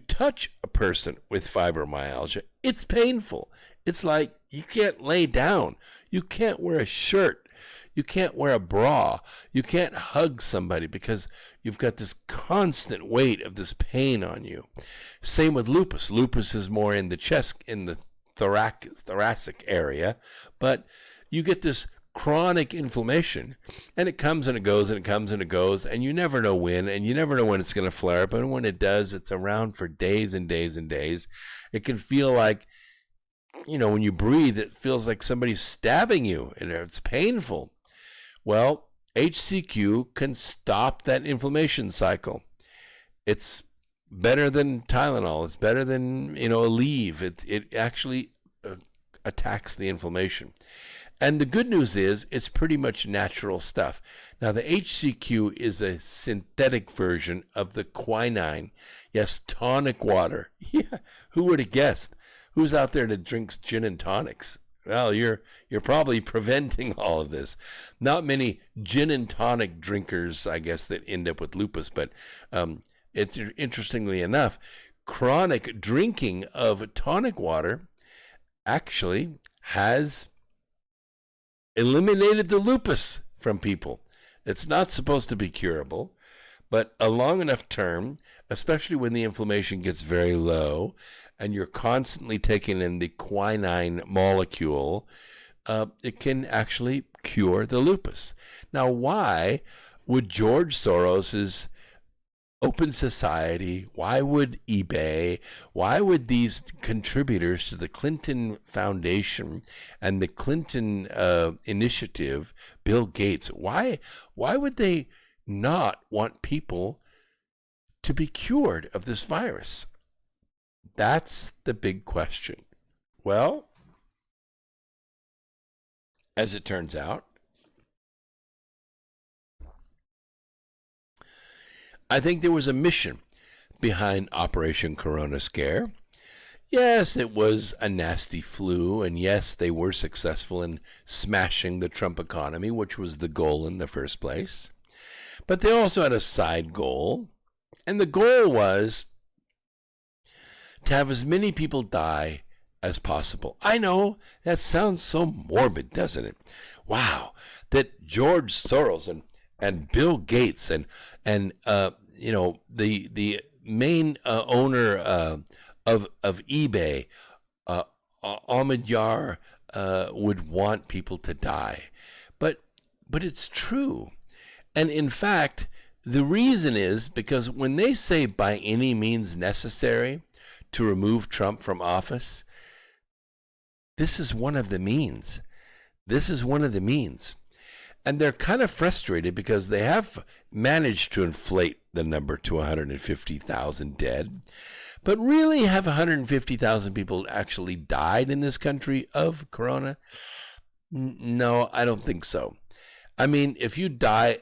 Speaker 1: touch a person with fibromyalgia, it's painful. It's like you can't lay down. You can't wear a shirt. You can't wear a bra. You can't hug somebody because you've got this constant weight of this pain on you. Same with lupus. Lupus is more in the chest, in the thoracic area, but you get this chronic inflammation, and it comes and it goes and it comes and it goes, and you never know when, and you never know when it's going to flare up. And when it does, it's around for days and days and days. It can feel like, when you breathe, it feels like somebody's stabbing you, and it's painful. Well, HCQ can stop that inflammation cycle. It's better than Tylenol. It's better than, Aleve. It actually attacks the inflammation. And the good news is it's pretty much natural stuff. Now, the HCQ is a synthetic version of the quinine. Yes, tonic water. Yeah, who would have guessed? Who's out there that drinks gin and tonics? Well, you're probably preventing all of this. Not many gin and tonic drinkers, I guess, that end up with lupus, but it's interestingly enough, chronic drinking of tonic water actually has eliminated the lupus from people. It's not supposed to be curable, but a long enough term, especially when the inflammation gets very low and you're constantly taking in the quinine molecule, it can actually cure the lupus. Now, why would George Soros's Open Society, why would eBay, why would these contributors to the Clinton Foundation and the Clinton Initiative, Bill Gates, why would they not want people to be cured of this virus? That's the big question. Well, as it turns out, I think there was a mission behind Operation Corona Scare. Yes, it was a nasty flu, and yes, they were successful in smashing the Trump economy, which was the goal in the first place. But they also had a side goal, and the goal was to have as many people die as possible. I know, that sounds so morbid, doesn't it? Wow, that George Soros and Bill Gates and the main owner of eBay, Ahmed Yar, would want people to die. But it's true. And in fact, the reason is because when they say by any means necessary to remove Trump from office, this is one of the means. This is one of the means. And they're kind of frustrated because they have managed to inflate the number to 150,000 dead. But really, have 150,000 people actually died in this country of corona? No, I don't think so. I mean, if you die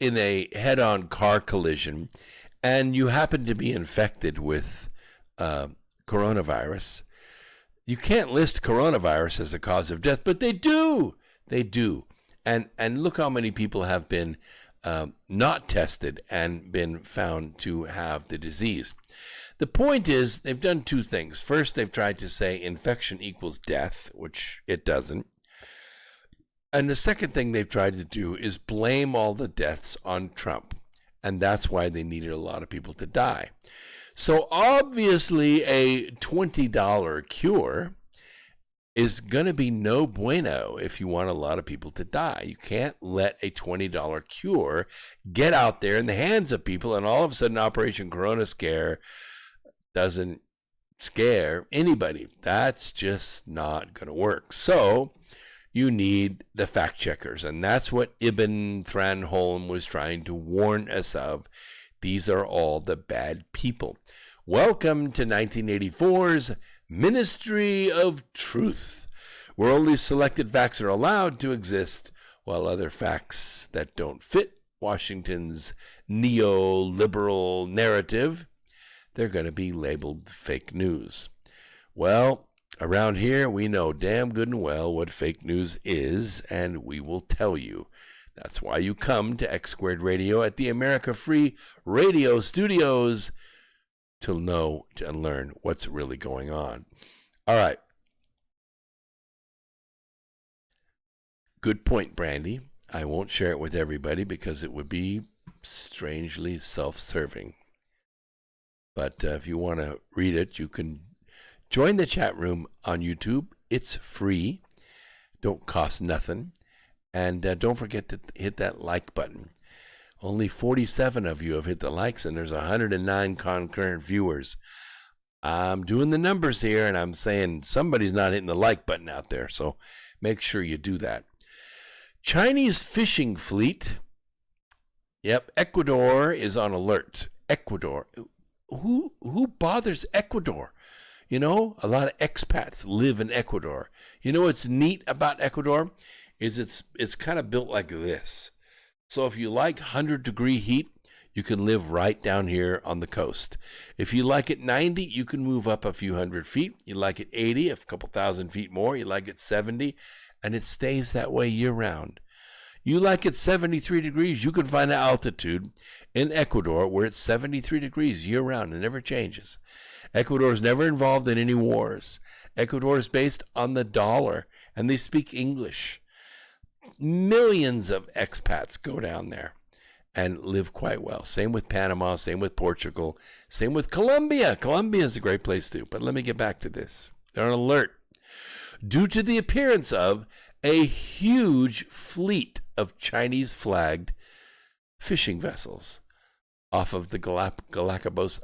Speaker 1: in a head-on car collision and you happen to be infected with coronavirus, you can't list coronavirus as a cause of death, but they do. They do. And look how many people have been not tested and been found to have the disease. The point is, they've done two things. First, they've tried to say infection equals death, which it doesn't. And the second thing they've tried to do is blame all the deaths on Trump. And that's why they needed a lot of people to die. So obviously, a $20 cure is going to be no bueno if you want a lot of people to die. You can't let a $20 cure get out there in the hands of people, and all of a sudden Operation Corona Scare doesn't scare anybody. That's just not going to work. So you need the fact checkers, and that's what Ibn Thranholm was trying to warn us of. These are all the bad people. Welcome to 1984's Ministry of Truth, where only selected facts are allowed to exist, while other facts that don't fit Washington's neoliberal narrative, they're going to be labeled fake news. Well, around here, we know damn good and well what fake news is, and we will tell you. That's why you come to X Squared Radio at the America Free Radio Studios to know and learn what's really going on. All right. Good point, Brandy. I won't share it with everybody because it would be strangely self-serving. But if you want to read it, you can join the chat room on YouTube. It's free. Don't cost nothing. And don't forget to hit that like button. Only 47 of you have hit the likes, and there's 109 concurrent viewers. I'm doing the numbers here, and I'm saying somebody's not hitting the like button out there, so make sure you do that. Chinese fishing fleet. Yep, Ecuador is on alert. Ecuador. Who bothers Ecuador? You know, a lot of expats live in Ecuador. You know what's neat about Ecuador is it's kind of built like this. So if you like 100-degree heat, you can live right down here on the coast. If you like it 90, you can move up a few hundred feet. You like it 80, a couple thousand feet more. You like it 70, and it stays that way year-round. You like it 73 degrees, you can find an altitude in Ecuador where it's 73 degrees year-round. It never changes. Ecuador is never involved in any wars. Ecuador is based on the dollar, and they speak English. Millions of expats go down there and live quite well. Same with Panama, same with Portugal, same with Colombia. Colombia is a great place too. But let me get back to this. They're on alert due to the appearance of a huge fleet of Chinese-flagged fishing vessels off of the Galapagos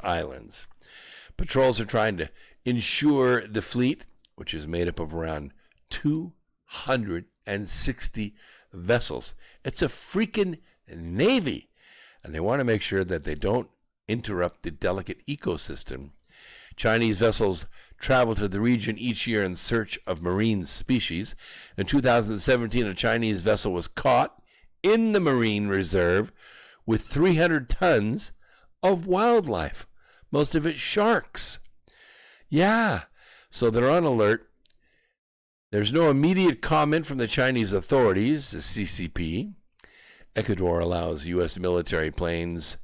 Speaker 1: Islands. Patrols are trying to ensure the fleet, which is made up of around 260 vessels. It's a freaking navy. And they want to make sure that they don't interrupt the delicate ecosystem. Chinese vessels travel to the region each year in search of marine species. In 2017, a Chinese vessel was caught in the marine reserve with 300 tons of wildlife, most of it sharks. Yeah, so they're on alert. There's no immediate comment from the Chinese authorities, the CCP. Ecuador allows U.S. military planes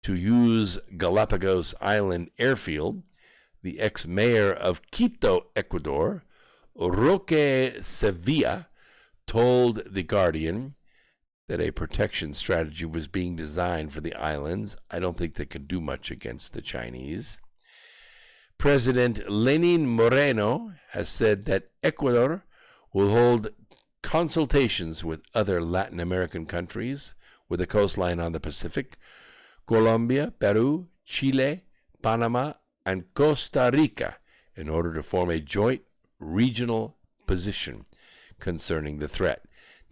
Speaker 1: to use Galapagos Island airfield. The ex-mayor of Quito, Ecuador, Roque Sevilla, told The Guardian that a protection strategy was being designed for the islands. I don't think they can do much against the Chinese. President Lenin Moreno has said that Ecuador will hold consultations with other Latin American countries with a coastline on the Pacific, Colombia, Peru, Chile, Panama, and Costa Rica, in order to form a joint regional position concerning the threat.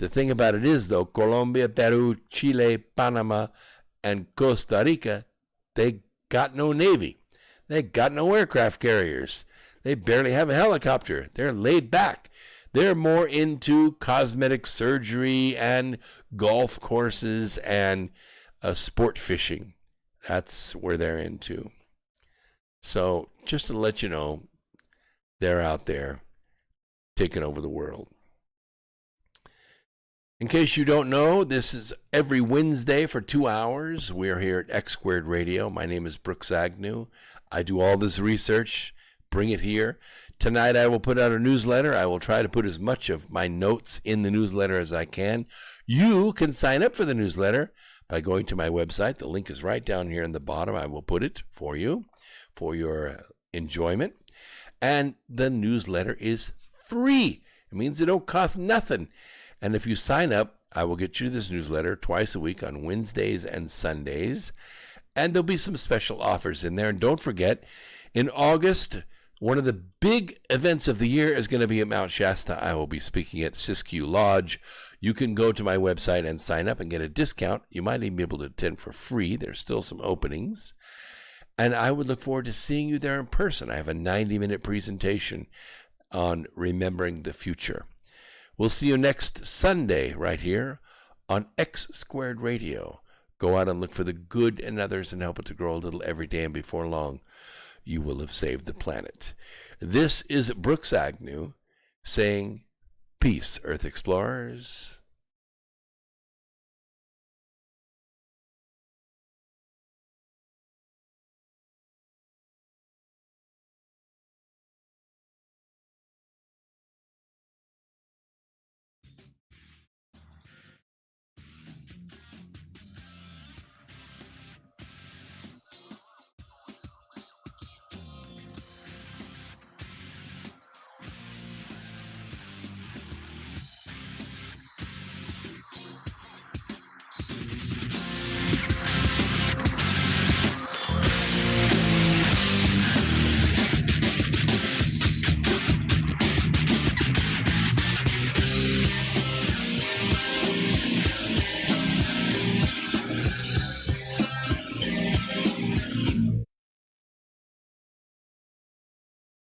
Speaker 1: The thing about it is, though, Colombia, Peru, Chile, Panama, and Costa Rica, they got no Navy. They got no aircraft carriers. They barely have a helicopter. They're laid back. They're more into cosmetic surgery and golf courses and sport fishing. That's where they're into. So just to let you know, they're out there taking over the world. In case you don't know, this is every Wednesday for 2 hours. We're here at X Squared Radio. My name is Brooks Agnew. I do all this research, bring it here. Tonight I will put out a newsletter. I will try to put as much of my notes in the newsletter as I can. You can sign up for the newsletter by going to my website. The link is right down here in the bottom. I will put it for you for your enjoyment. And the newsletter is free. It means it don't cost nothing. And if you sign up, I will get you this newsletter twice a week on Wednesdays and Sundays. And there'll be some special offers in there. And don't forget, in August, one of the big events of the year is going to be at Mount Shasta. I will be speaking at Siskiyou Lodge. You can go to my website and sign up and get a discount. You might even be able to attend for free. There's still some openings. And I would look forward to seeing you there in person. I have a 90-minute presentation on remembering the future. We'll see you next Sunday right here on X Squared Radio. Go out and look for the good in others and help it to grow a little every day, and before long, you will have saved the planet. This is Brooks Agnew saying, peace, Earth Explorers.